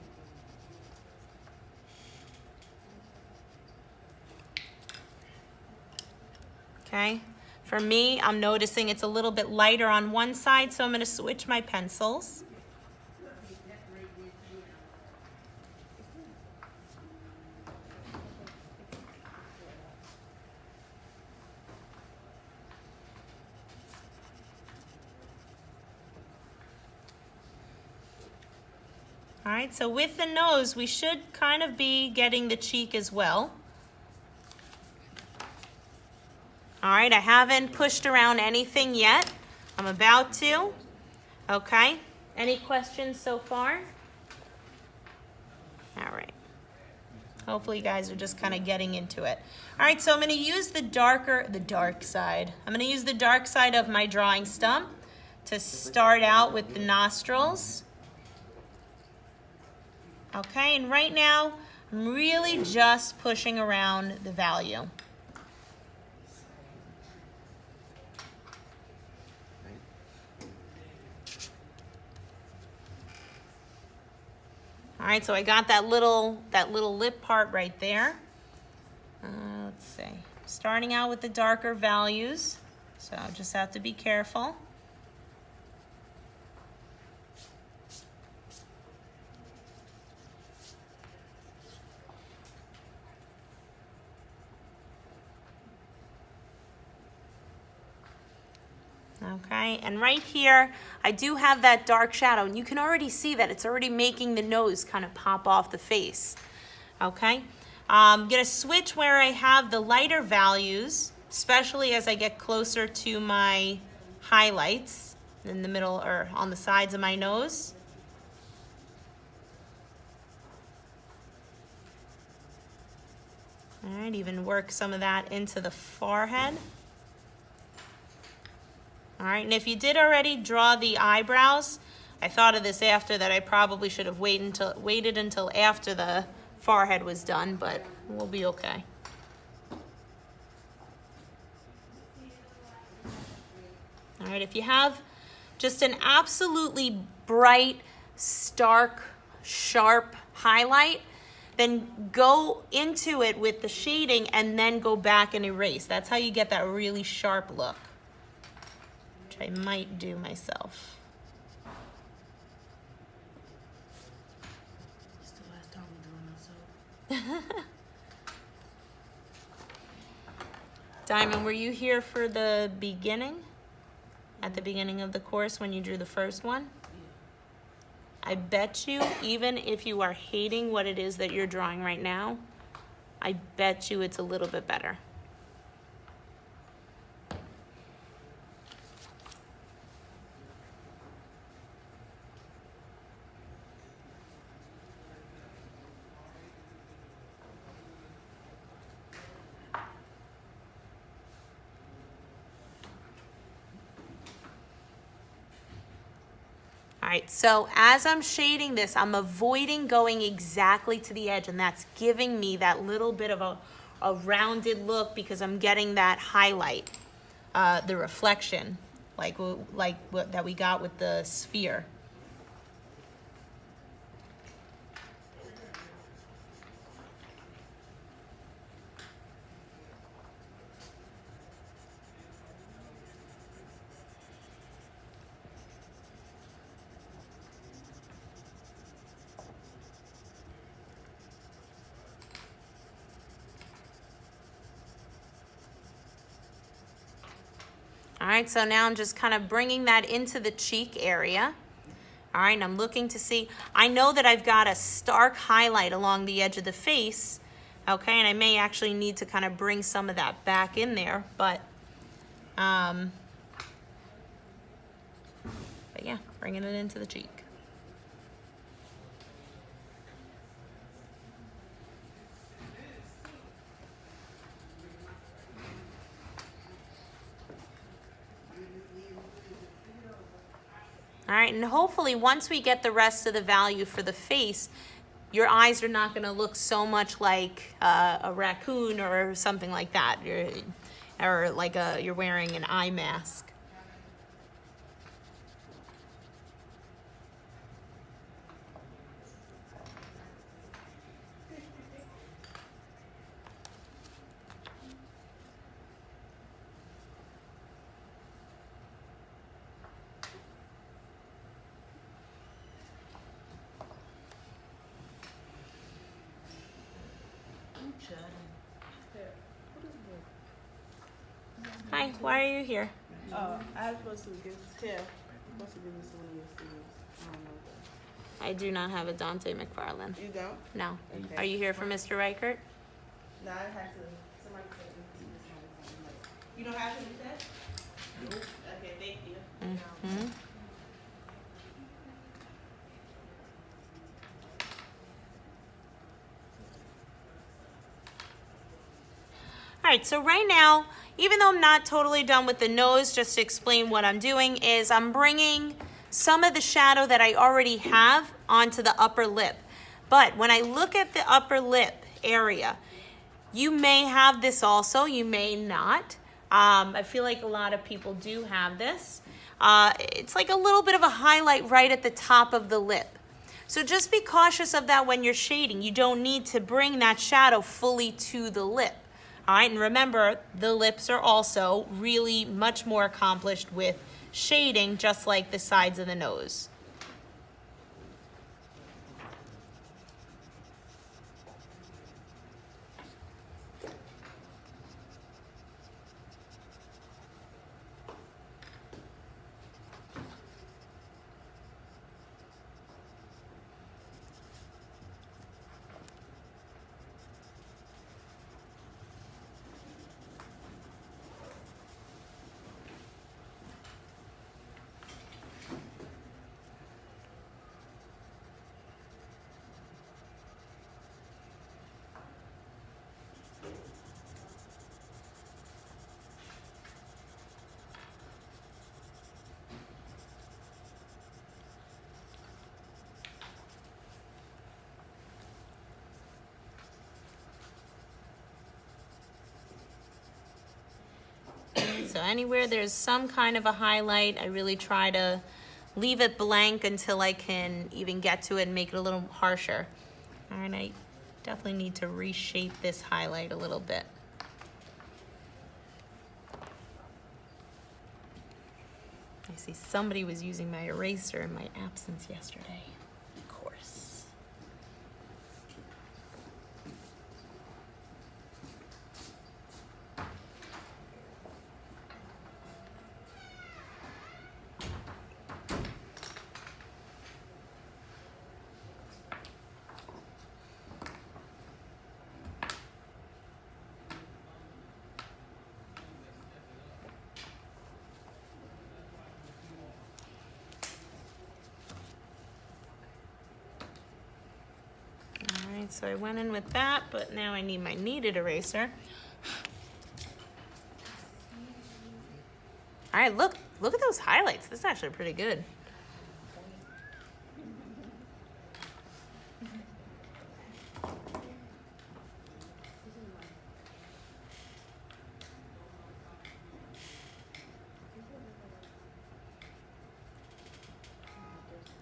Okay. For me, I'm noticing it's a little bit lighter on one side, so I'm going to switch my pencils. All right, so with the nose, we should kind of be getting the cheek as well. All right, I haven't pushed around anything yet. I'm about to. Okay, any questions so far? All right. Hopefully you guys are just kind of getting into it. All right, so I'm going to use the dark side. I'm going to use the dark side of my drawing stump to start out with the nostrils. Okay, and right now, I'm really just pushing around the value. All right, so I got that little lip part right there. Let's see. Starting out with the darker values, so I just have to be careful. Okay, and right here, I do have that dark shadow, and you can already see that it's already making the nose kind of pop off the face. Okay, I'm gonna switch where I have the lighter values, especially as I get closer to my highlights in the middle or on the sides of my nose. All right, even work some of that into the forehead. All right, and if you did already draw the eyebrows, I thought of this after that I probably should have waited until after the forehead was done, but we'll be okay. All All right, if you have just an absolutely bright, stark, sharp highlight, then go into it with the shading and then go back and erase. That's how you get that really sharp look, which I might do myself. It's the last time we're doing ourselves. Diamond, were you here for the beginning? At the beginning of the course when you drew the first one? I bet you, even if you are hating what it is that you're drawing right now, I bet you it's a little bit better. All right, so as I'm shading this, I'm avoiding going exactly to the edge, and that's giving me that little bit of a rounded look because I'm getting that highlight, the reflection, like what that we got with the sphere. All right, so now I'm just kind of bringing that into the cheek area. All right, and I'm looking to see, I know that I've got a stark highlight along the edge of the face, okay, and I may actually need to kind of bring some of that back in there, but yeah, bringing it into the cheek. All right, and hopefully once we get the rest of the value for the face, your eyes are not going to look so much like a raccoon or something like that, or like you're wearing an eye mask. Hi, why are you here? I was supposed to give Tiff. Supposed to give this to one of your students. I don't know that. I do not have a Dante McFarland. You don't? No. Okay. Are you here for Mr. Reichert? No, I had to. Somebody said you don't have to do that? Nope. Okay, thank you. Mm-hmm. All right, so right now, even though I'm not totally done with the nose, just to explain what I'm doing is I'm bringing some of the shadow that I already have onto the upper lip. But when I look at the upper lip area, you may have this also, you may not. I feel like a lot of people do have this. It's like a little bit of a highlight right at the top of the lip. So just be cautious of that when you're shading. You don't need to bring that shadow fully to the lip. All right, and remember, the lips are also really much more accomplished with shading, just like the sides of the nose. so anywhere there's some kind of a highlight, I really try to leave it blank until I can even get to it and make it a little harsher. All right, I definitely need to reshape this highlight a little bit. I see somebody was using my eraser in my absence yesterday. Of course. So I went in with that, but now I need my kneaded eraser. All right, look at those highlights. This is actually pretty good.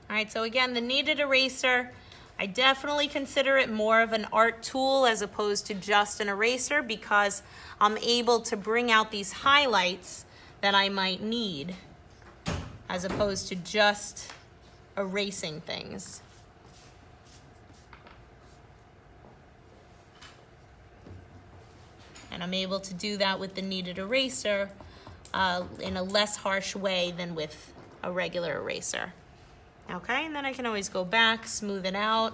All right, so again, the kneaded eraser, I definitely consider it more of an art tool as opposed to just an eraser because I'm able to bring out these highlights that I might need as opposed to just erasing things. And I'm able to do that with the kneaded eraser in a less harsh way than with a regular eraser. Okay, and then I can always go back, smooth it out,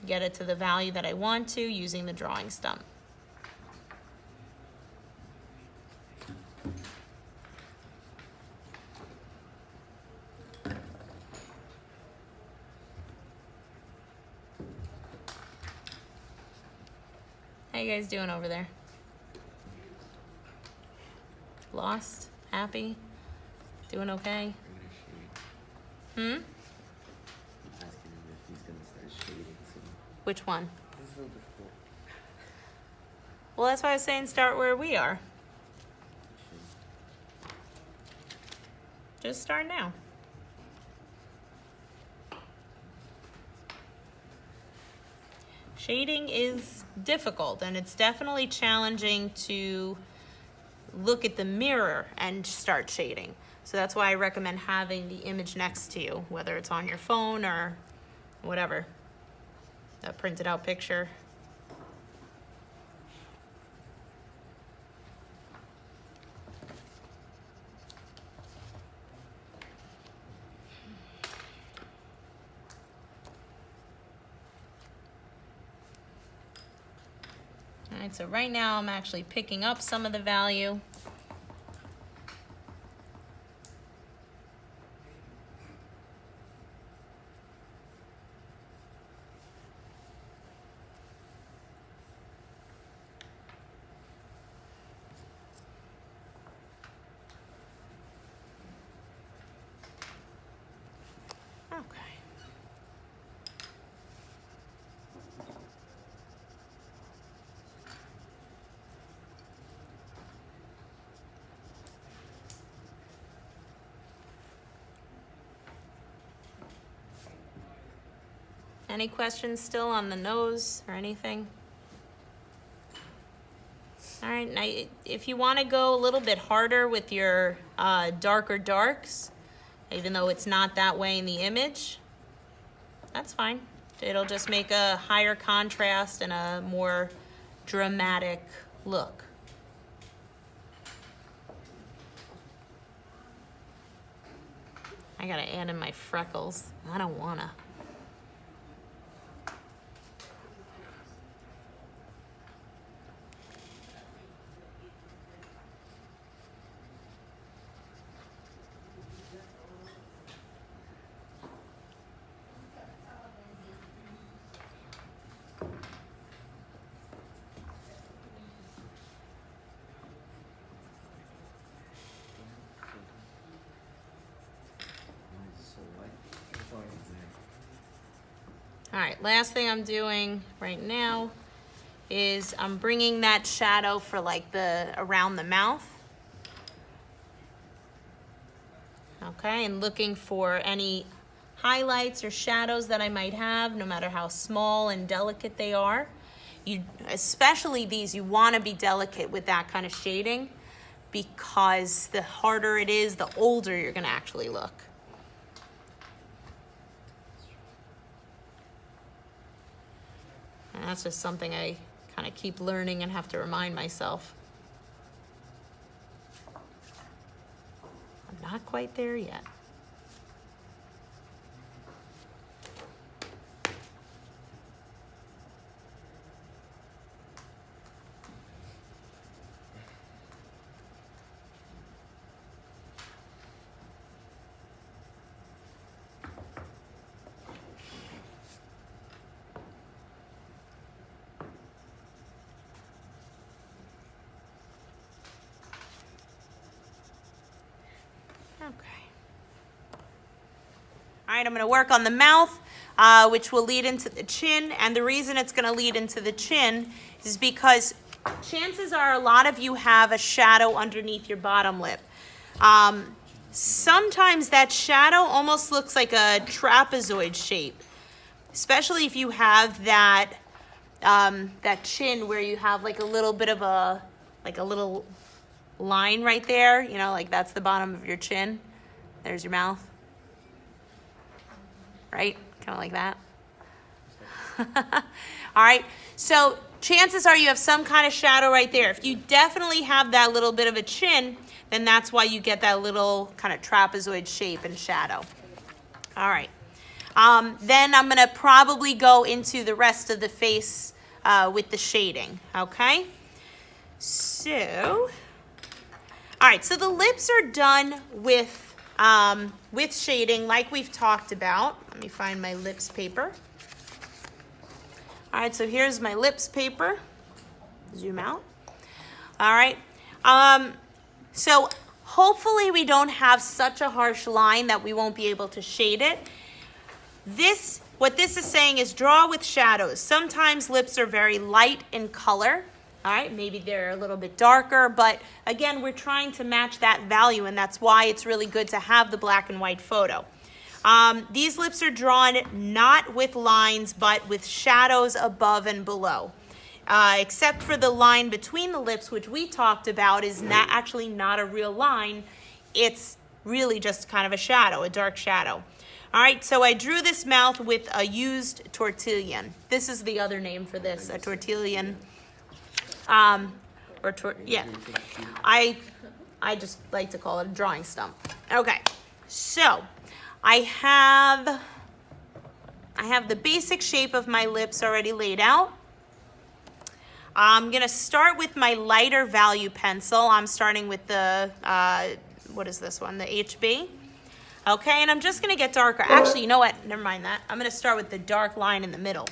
get it to the value that I want to using the drawing stump. How you guys doing over there? Lost? Happy? Doing okay? Hmm? Asking him if he's gonna start shading soon. Which one? This is so difficult. Well, that's why I was saying start where we are. Just start now. Shading is difficult, and it's definitely challenging to look at the mirror and start shading. So that's why I recommend having the image next to you, whether it's on your phone or whatever, that printed out picture. All right, so right now I'm actually picking up some of the value. Any questions still on the nose or anything? All right, now if you want to go a little bit harder with your darker darks, even though it's not that way in the image, that's fine. It'll just make a higher contrast and a more dramatic look. I gotta add in my freckles. I don't wanna. All right, last thing I'm doing right now is I'm bringing that shadow for like around the mouth. Okay, and looking for any highlights or shadows that I might have, no matter how small and delicate they are. Especially these, you want to be delicate with that kind of shading, because the harder it is, the older you're going to actually look. And that's just something I kind of keep learning and have to remind myself. I'm not quite there yet. All right, I'm going to work on the mouth, which will lead into the chin. And the reason it's going to lead into the chin is because chances are a lot of you have a shadow underneath your bottom lip. Sometimes that shadow almost looks like a trapezoid shape, especially if you have that that chin where you have like a little bit of a little line right there. You know, like that's the bottom of your chin. There's your mouth. Right? Kind of like that. All right. So chances are you have some kind of shadow right there. If you definitely have that little bit of a chin, then that's why you get that little kind of trapezoid shape and shadow. All right. Then I'm going to probably go into the rest of the face with the shading. Okay. So, all right. So the lips are done with shading like we've talked about. Let me find my lips paper. All right, so here's my lips paper. Zoom out. All right. So hopefully we don't have such a harsh line that we won't be able to shade it. What this is saying is draw with shadows. Sometimes lips are very light in color. All right, maybe they're a little bit darker, but again, we're trying to match that value, and that's why it's really good to have the black and white photo. These lips are drawn not with lines, but with shadows above and below. Except for the line between the lips, which we talked about is actually not a real line. It's really just kind of a shadow, a dark shadow. All right, so I drew this mouth with a used tortillon. This is the other name for this, a tortillon. Yeah, I just like to call it a drawing stump. Okay, so I have the basic shape of my lips already laid out. I'm gonna start with my lighter value pencil. I'm starting with the, what is this one, the HB. Okay, and I'm just gonna get darker. Actually, you know what, never mind that. I'm gonna start with the dark line in the middle.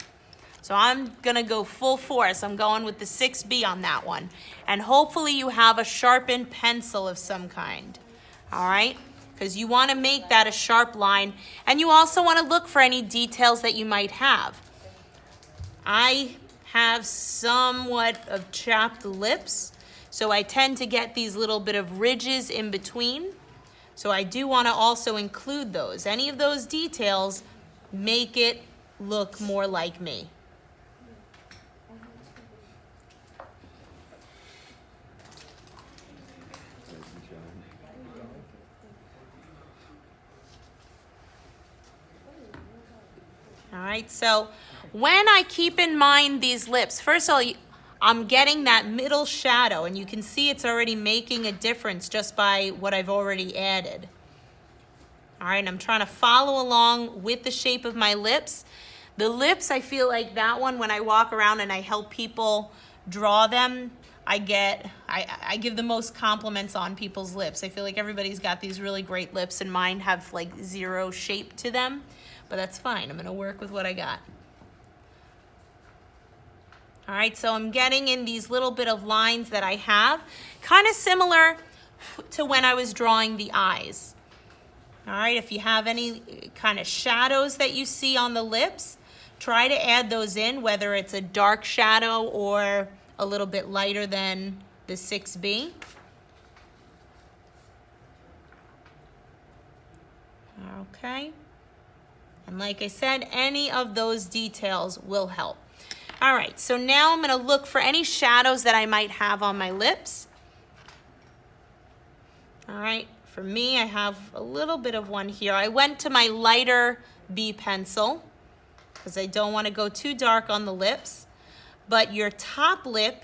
So I'm gonna go full force. I'm going with the 6B on that one. And hopefully you have a sharpened pencil of some kind, all right? Because you wanna make that a sharp line, and you also wanna look for any details that you might have. I have somewhat of chapped lips, so I tend to get these little bit of ridges in between. So I do wanna also include those. Any of those details make it look more like me. All right, so when I keep in mind these lips, first of all, I'm getting that middle shadow, and you can see it's already making a difference just by what I've already added. All right, and I'm trying to follow along with the shape of my lips. The lips, I feel like that one, when I walk around and I help people draw them, I give the most compliments on people's lips. I feel like everybody's got these really great lips, and mine have like zero shape to them. But that's fine. I'm going to work with what I got. All right, so I'm getting in these little bit of lines that I have, kind of similar to when I was drawing the eyes. All right, if you have any kind of shadows that you see on the lips, try to add those in, whether it's a dark shadow or a little bit lighter than the 6B. Okay. And like I said, any of those details will help. All right, so now I'm going to look for any shadows that I might have on my lips. All right, for me, I have a little bit of one here. I went to my lighter B pencil because I don't want to go too dark on the lips. But your top lip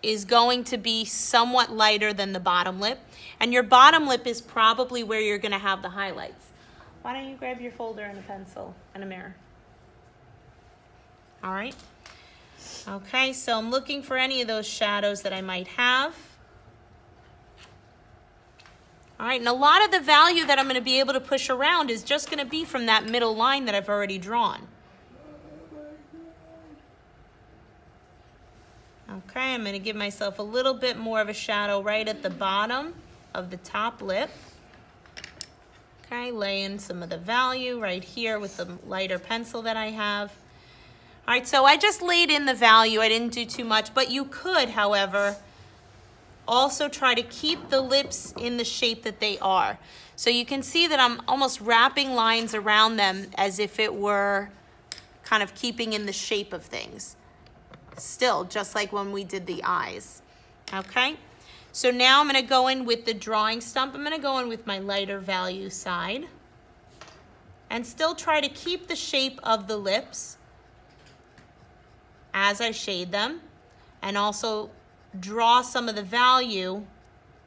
is going to be somewhat lighter than the bottom lip. And your bottom lip is probably where you're going to have the highlights. Why don't you grab your folder and a pencil and a mirror? All right. Okay, so I'm looking for any of those shadows that I might have. All right, and a lot of the value that I'm going to be able to push around is just going to be from that middle line that I've already drawn. Okay, I'm going to give myself a little bit more of a shadow right at the bottom of the top lip. Okay, lay in some of the value right here with the lighter pencil that I have. All right, so I just laid in the value. I didn't do too much, but you could, however, also try to keep the lips in the shape that they are. So you can see that I'm almost wrapping lines around them as if it were kind of keeping in the shape of things. Still, just like when we did the eyes. Okay, so now I'm going to go in with the drawing stump. I'm going to go in with my lighter value side and still try to keep the shape of the lips as I shade them, and also draw some of the value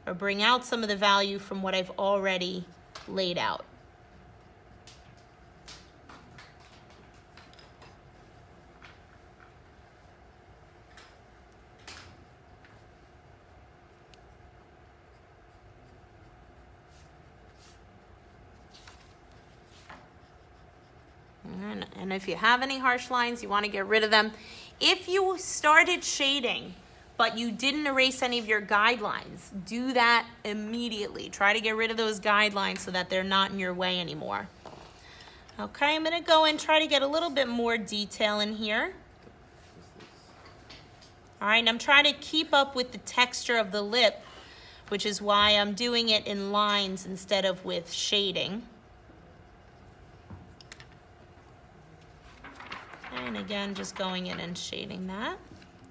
or bring out some of the value from what I've already laid out. And if you have any harsh lines, you want to get rid of them. If you started shading, but you didn't erase any of your guidelines, do that immediately. Try to get rid of those guidelines so that they're not in your way anymore. Okay, I'm going to go and try to get a little bit more detail in here. All right, and I'm trying to keep up with the texture of the lip, which is why I'm doing it in lines instead of with shading. And again, just going in and shading that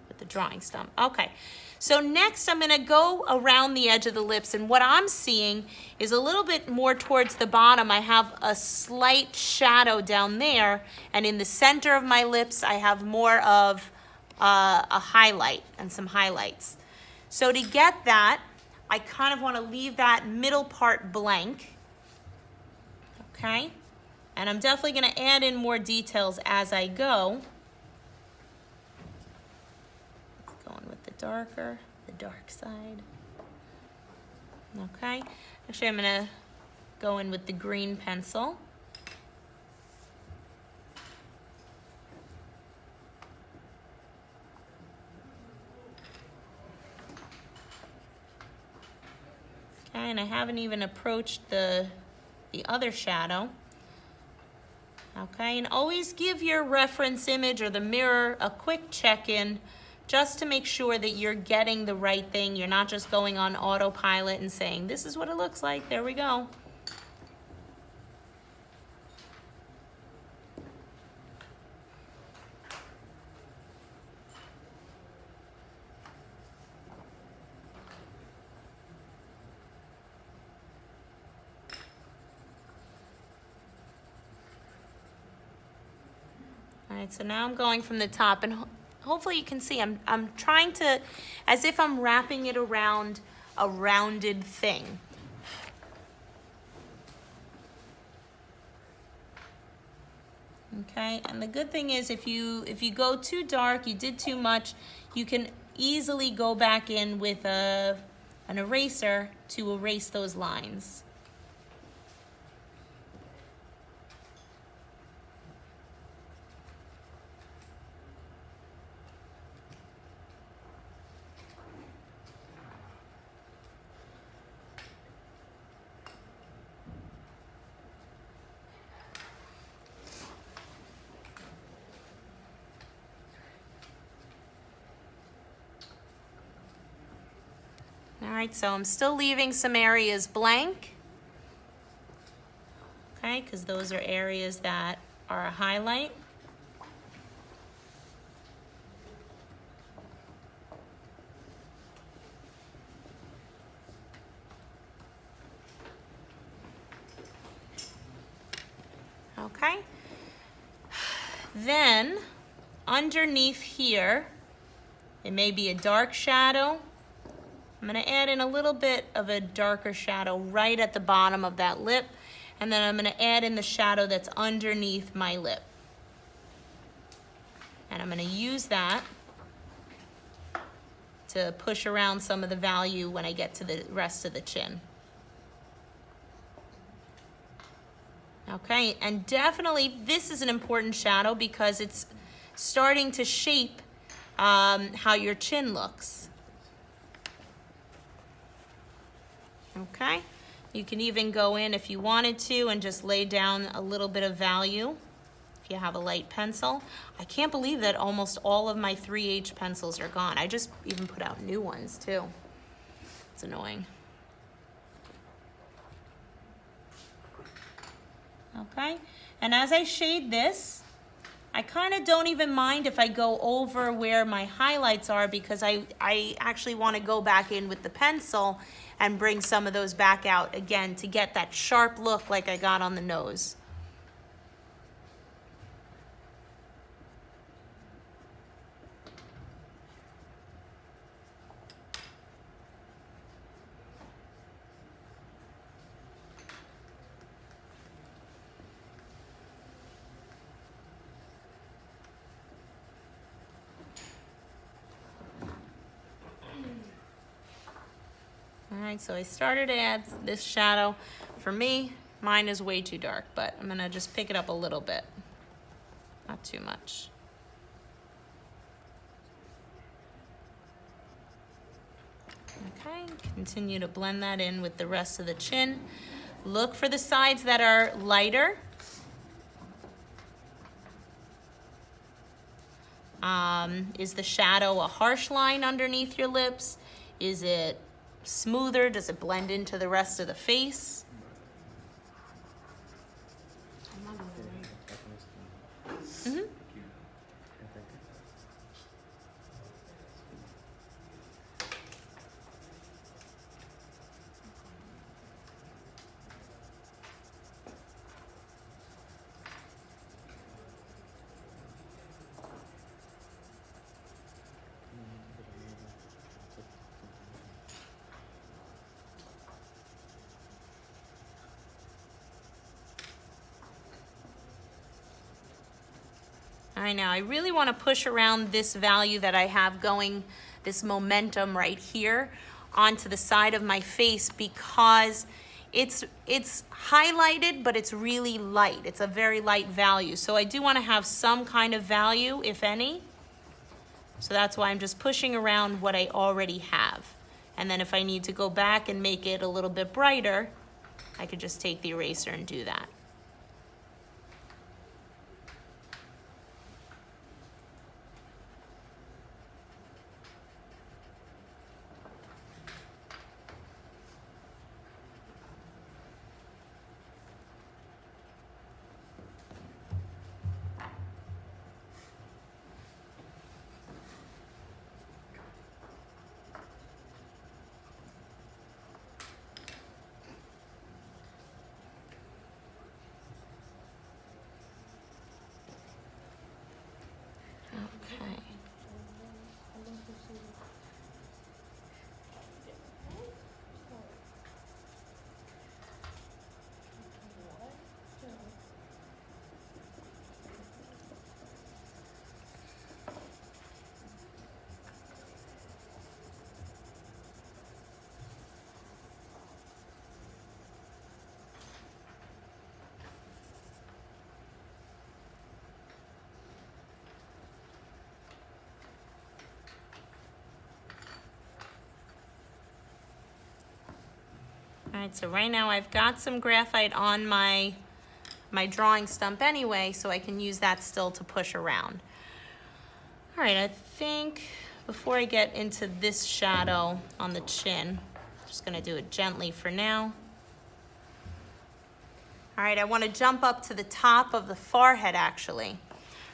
with the drawing stump. Okay, so next I'm going to go around the edge of the lips, and what I'm seeing is a little bit more towards the bottom. I have a slight shadow down there, and in the center of my lips I have more of a highlight and some highlights. So to get that, I kind of want to leave that middle part blank. Okay. And I'm definitely going to add in more details as I go. Let's go in with the dark side. Okay. Actually, I'm going to go in with the green pencil. Okay, and I haven't even approached the other shadow. Okay, and always give your reference image or the mirror a quick check-in just to make sure that you're getting the right thing. You're not just going on autopilot and saying, this is what it looks like, there we go. All right, so now I'm going from the top, and hopefully you can see I'm trying to, as if I'm wrapping it around a rounded thing. Okay, and the good thing is if you go too dark, you did too much, you can easily go back in with an eraser to erase those lines. All right, so I'm still leaving some areas blank. Okay, okay? Because those are areas that are a highlight. Okay. Then, underneath here, it may be a dark shadow. I'm gonna add in a little bit of a darker shadow right at the bottom of that lip, and then I'm gonna add in the shadow that's underneath my lip. And I'm gonna use that to push around some of the value when I get to the rest of the chin. Okay, and definitely this is an important shadow because it's starting to shape how your chin looks. Okay, you can even go in if you wanted to and just lay down a little bit of value if you have a light pencil. I can't believe that almost all of my 3H pencils are gone. I just even put out new ones too. It's annoying. Okay, and as I shade this, I kind of don't even mind if I go over where my highlights are because I actually want to go back in with the pencil and bring some of those back out again to get that sharp look like I got on the nose. All right, so I started to add this shadow. For me, mine is way too dark, but I'm gonna just pick it up a little bit, not too much. Okay, continue to blend that in with the rest of the chin. Look for the sides that are lighter. Is the shadow a harsh line underneath your lips? Is it smoother? Does it blend into the rest of the face? Mm-hmm. I know, I really want to push around this value that I have going, this momentum right here onto the side of my face because it's highlighted, but it's really light. It's a very light value. So I do want to have some kind of value, if any. So that's why I'm just pushing around what I already have. And then if I need to go back and make it a little bit brighter, I could just take the eraser and do that. Okay. All right, so right now I've got some graphite on my drawing stump anyway, so I can use that still to push around. All right, I think before I get into this shadow on the chin, I'm just gonna do it gently for now. All right, I want to jump up to the top of the forehead actually.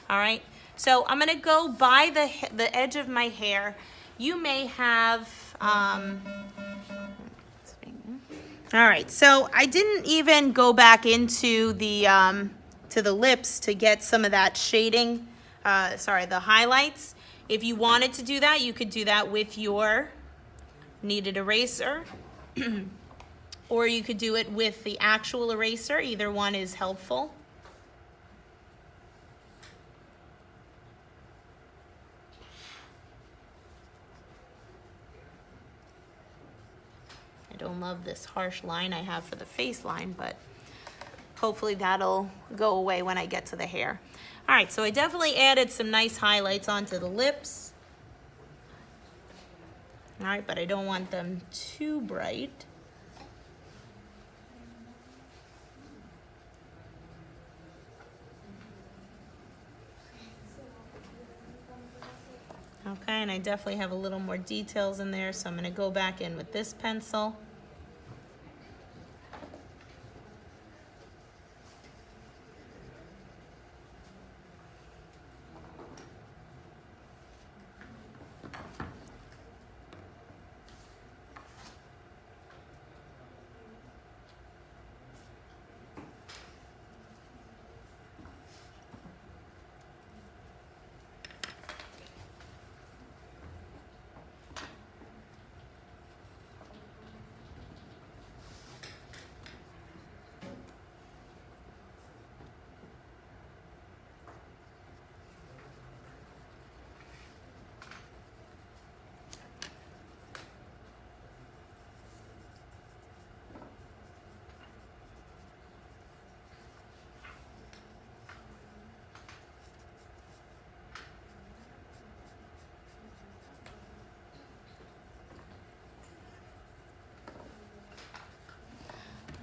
All right, so I'm going to go by the edge of my hair. You may have, all right, so I didn't even go back into to the lips to get some of that shading, the highlights. If you wanted to do that, you could do that with your kneaded eraser, or you could do it with the actual eraser. Either one is helpful. I don't love this harsh line I have for the face line, but hopefully that'll go away when I get to the hair. All right, so I definitely added some nice highlights onto the lips. All right, but I don't want them too bright. Okay, and I definitely have a little more details in there, so I'm going to go back in with this pencil.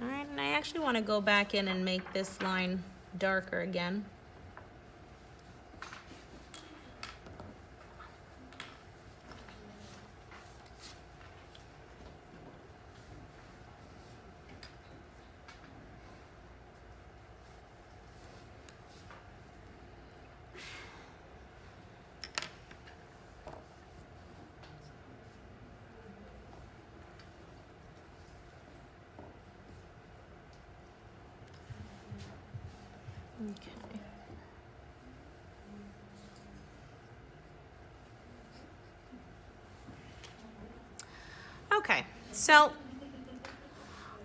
All right, and I actually want to go back in and make this line darker again. Okay. Okay, so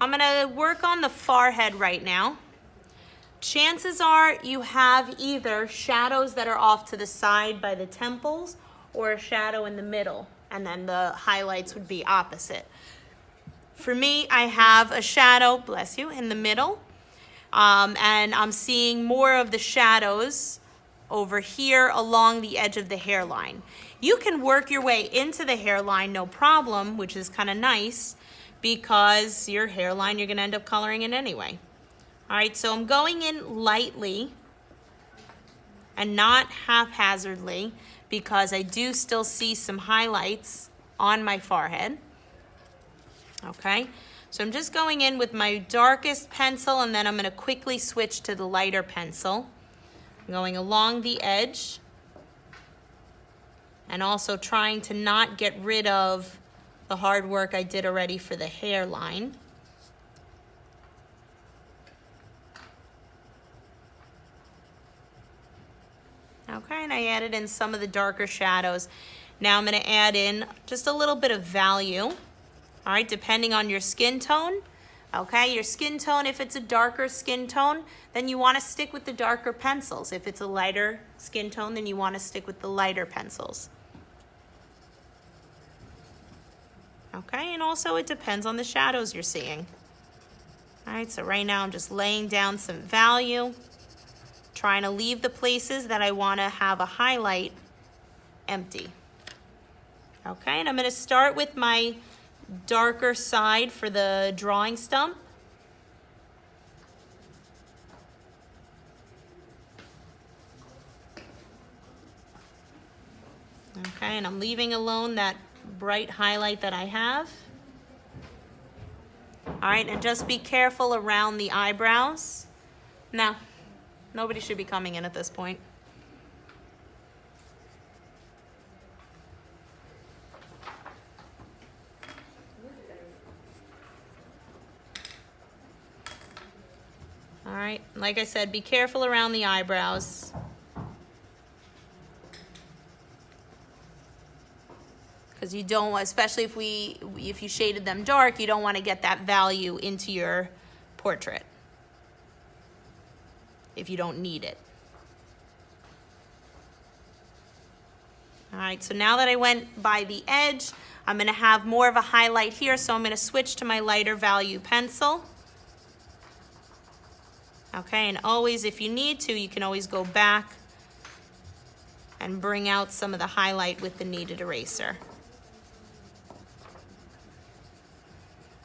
I'm gonna work on the forehead right now. Chances are you have either shadows that are off to the side by the temples or a shadow in the middle, and then the highlights would be opposite. For me, I have a shadow, bless you, in the middle. And I'm seeing more of the shadows over here along the edge of the hairline. You can work your way into the hairline, no problem, which is kind of nice because your hairline, you're going to end up coloring it anyway. All right, so I'm going in lightly and not haphazardly because I do still see some highlights on my forehead. Okay. So I'm just going in with my darkest pencil, and then I'm going to quickly switch to the lighter pencil. I'm going along the edge and also trying to not get rid of the hard work I did already for the hairline. Okay, and I added in some of the darker shadows. Now I'm going to add in just a little bit of value. All right, depending on your skin tone. Okay, your skin tone, if it's a darker skin tone, then you want to stick with the darker pencils. If it's a lighter skin tone, then you want to stick with the lighter pencils. Okay, and also it depends on the shadows you're seeing. All right, so right now I'm just laying down some value, trying to leave the places that I want to have a highlight empty. Okay, and I'm going to start with my darker side for the drawing stump. Okay, and I'm leaving alone that bright highlight that I have. All right, and just be careful around the eyebrows. No, nobody should be coming in at this point. All right, like I said, be careful around the eyebrows. Because you don't, especially if you shaded them dark, you don't want to get that value into your portrait if you don't need it. All right, so now that I went by the edge, I'm going to have more of a highlight here, so I'm going to switch to my lighter value pencil. Okay, and always, if you need to, you can always go back and bring out some of the highlight with the kneaded eraser.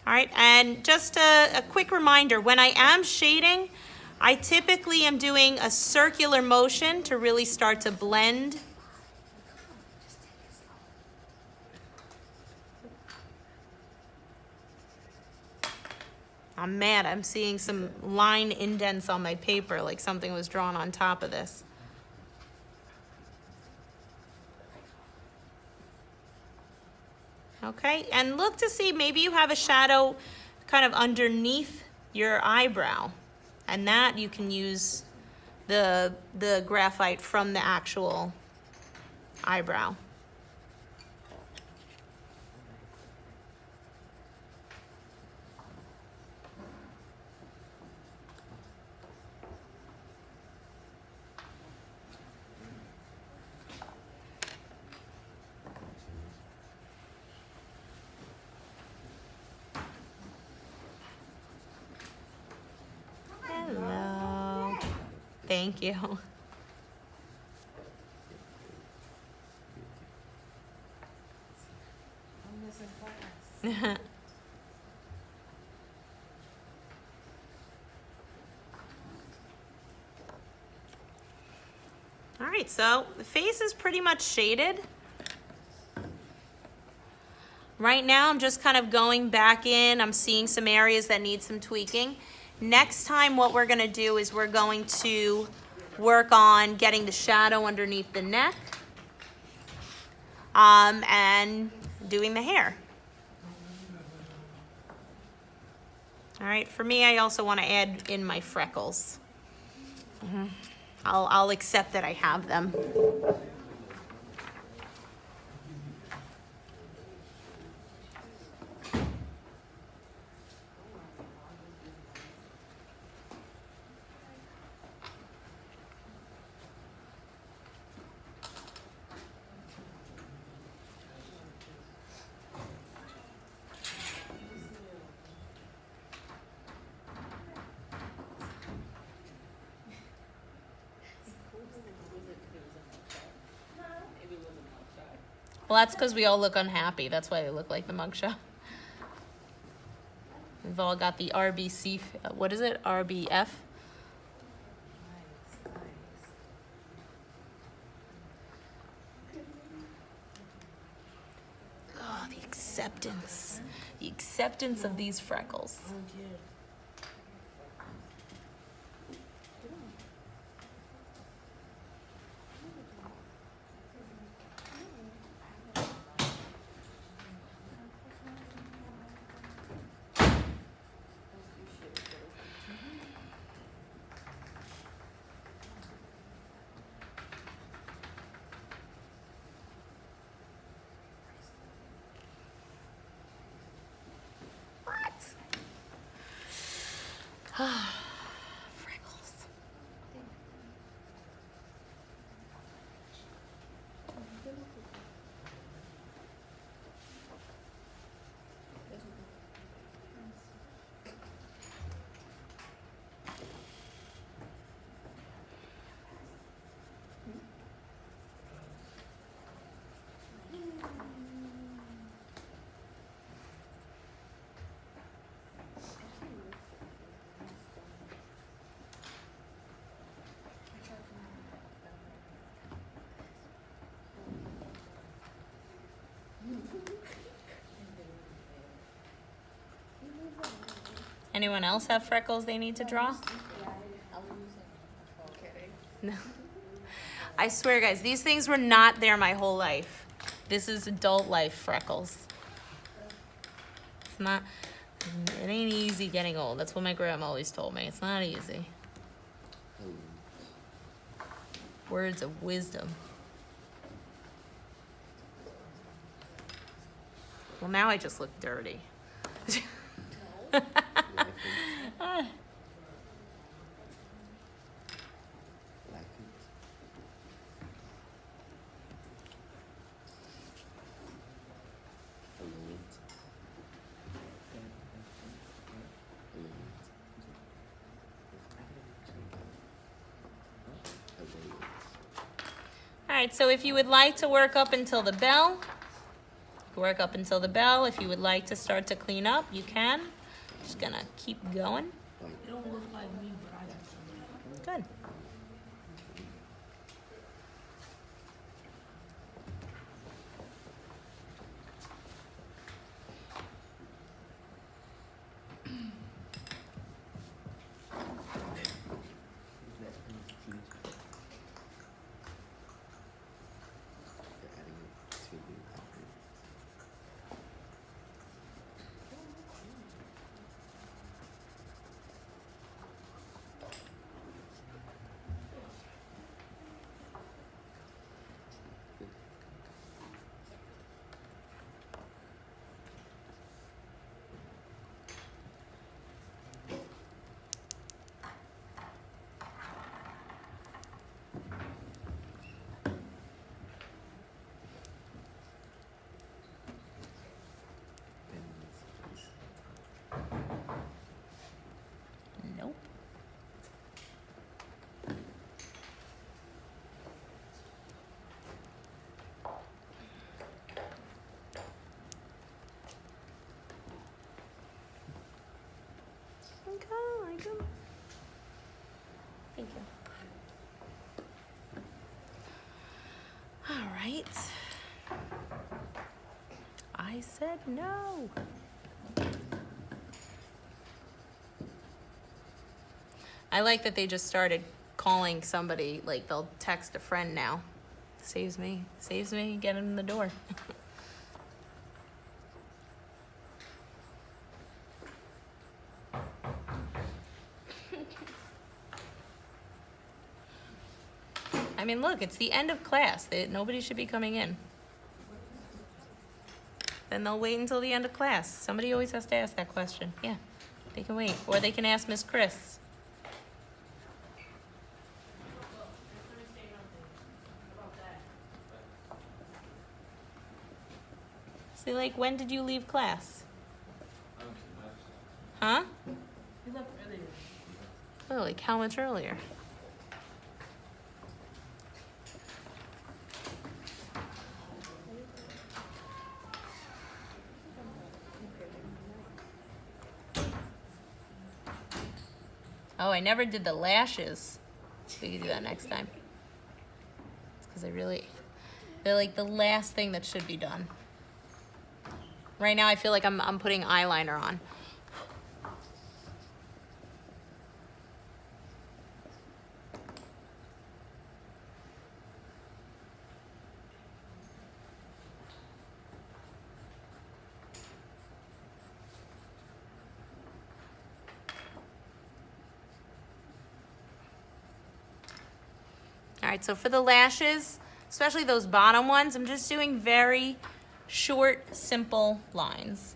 All right, and just a quick reminder, when I am shading, I typically am doing a circular motion to really start to blend. I'm mad, I'm seeing some line indents on my paper, like something was drawn on top of this. Okay, and look to see, maybe you have a shadow kind of underneath your eyebrow, and that you can use the graphite from the actual eyebrow. Hello. Thank you. I'm missing class. All right, so the face is pretty much shaded. Right now, I'm just kind of going back in. I'm seeing some areas that need some tweaking. Next time, what we're gonna do is we're going to work on getting the shadow underneath the neck and doing the hair. All right, for me, I also wanna add in my freckles. I'll accept that I have them. Well, that's because we all look unhappy. That's why they look like the mugshot. We've all got the RBC, what is it? RBF? Oh, the acceptance. The acceptance of these freckles. Freckles. Anyone else have freckles they need to draw? No. I swear, guys, these things were not there my whole life. This is adult life freckles. It's not, it ain't easy getting old. That's what my grandma always told me. It's not easy. Words of wisdom. Well, now I just look dirty. Ah. All right, so if you would like to work up until the bell, you can work up until the bell. If you would like to start to clean up, you can. Just gonna keep going. It don't look like me, but I got some. Good. Nope. Okay, I like them. Thank you. All right. I said no. I like that they just started calling somebody, like they'll text a friend now. Saves me getting in the door. I mean, look, it's the end of class. Nobody should be coming in. Then they'll wait until the end of class. Somebody always has to ask that question. Yeah, they can wait. Or they can ask Miss Chris. So, like, when did you leave class? Huh? You left earlier. Oh, like how much earlier? Oh, I never did the lashes. We can do that next time. Because they're like the last thing that should be done. Right now I feel like I'm putting eyeliner on. All right, so for the lashes, especially those bottom ones, I'm just doing very short, simple lines.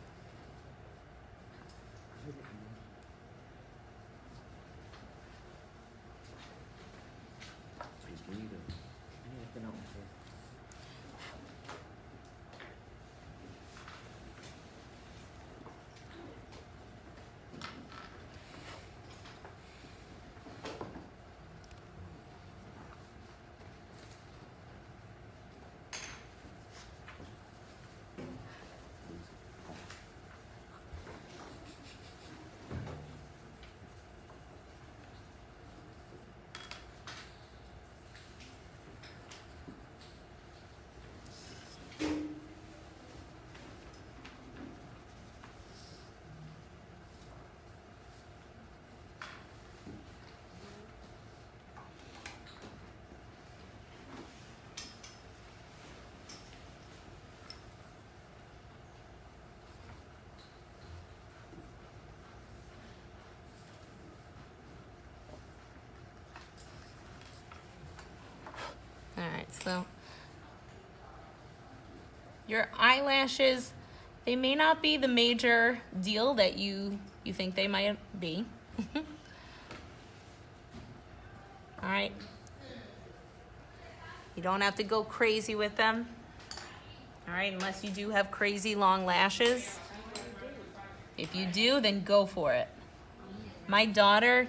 right, so your eyelashes, they may not be the major deal that you think they might be. All right. You don't have to go crazy with them. All right, unless you do have crazy long lashes. If you do, then go for it. My daughter,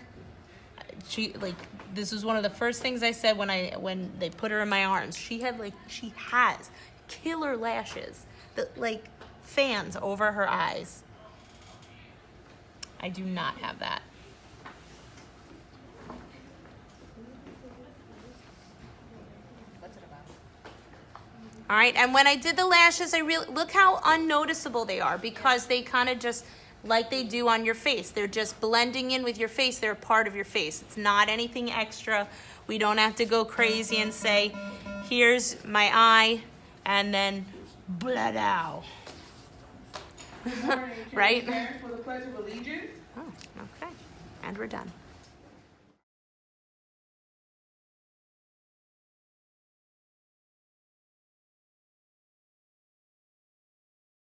this was one of the first things I said when they put her in my arms. She has killer lashes that like fans over her eyes. I do not have that. All right, and when I did the lashes, look how unnoticeable they are because they kind of just, like they do on your face, they're just blending in with your face. They're a part of your face. It's not anything extra. We don't have to go crazy and say, here's my eye, and then blood out. Good morning. Can Right? we stand for the Pledge of Allegiance? Oh, okay, and we're done.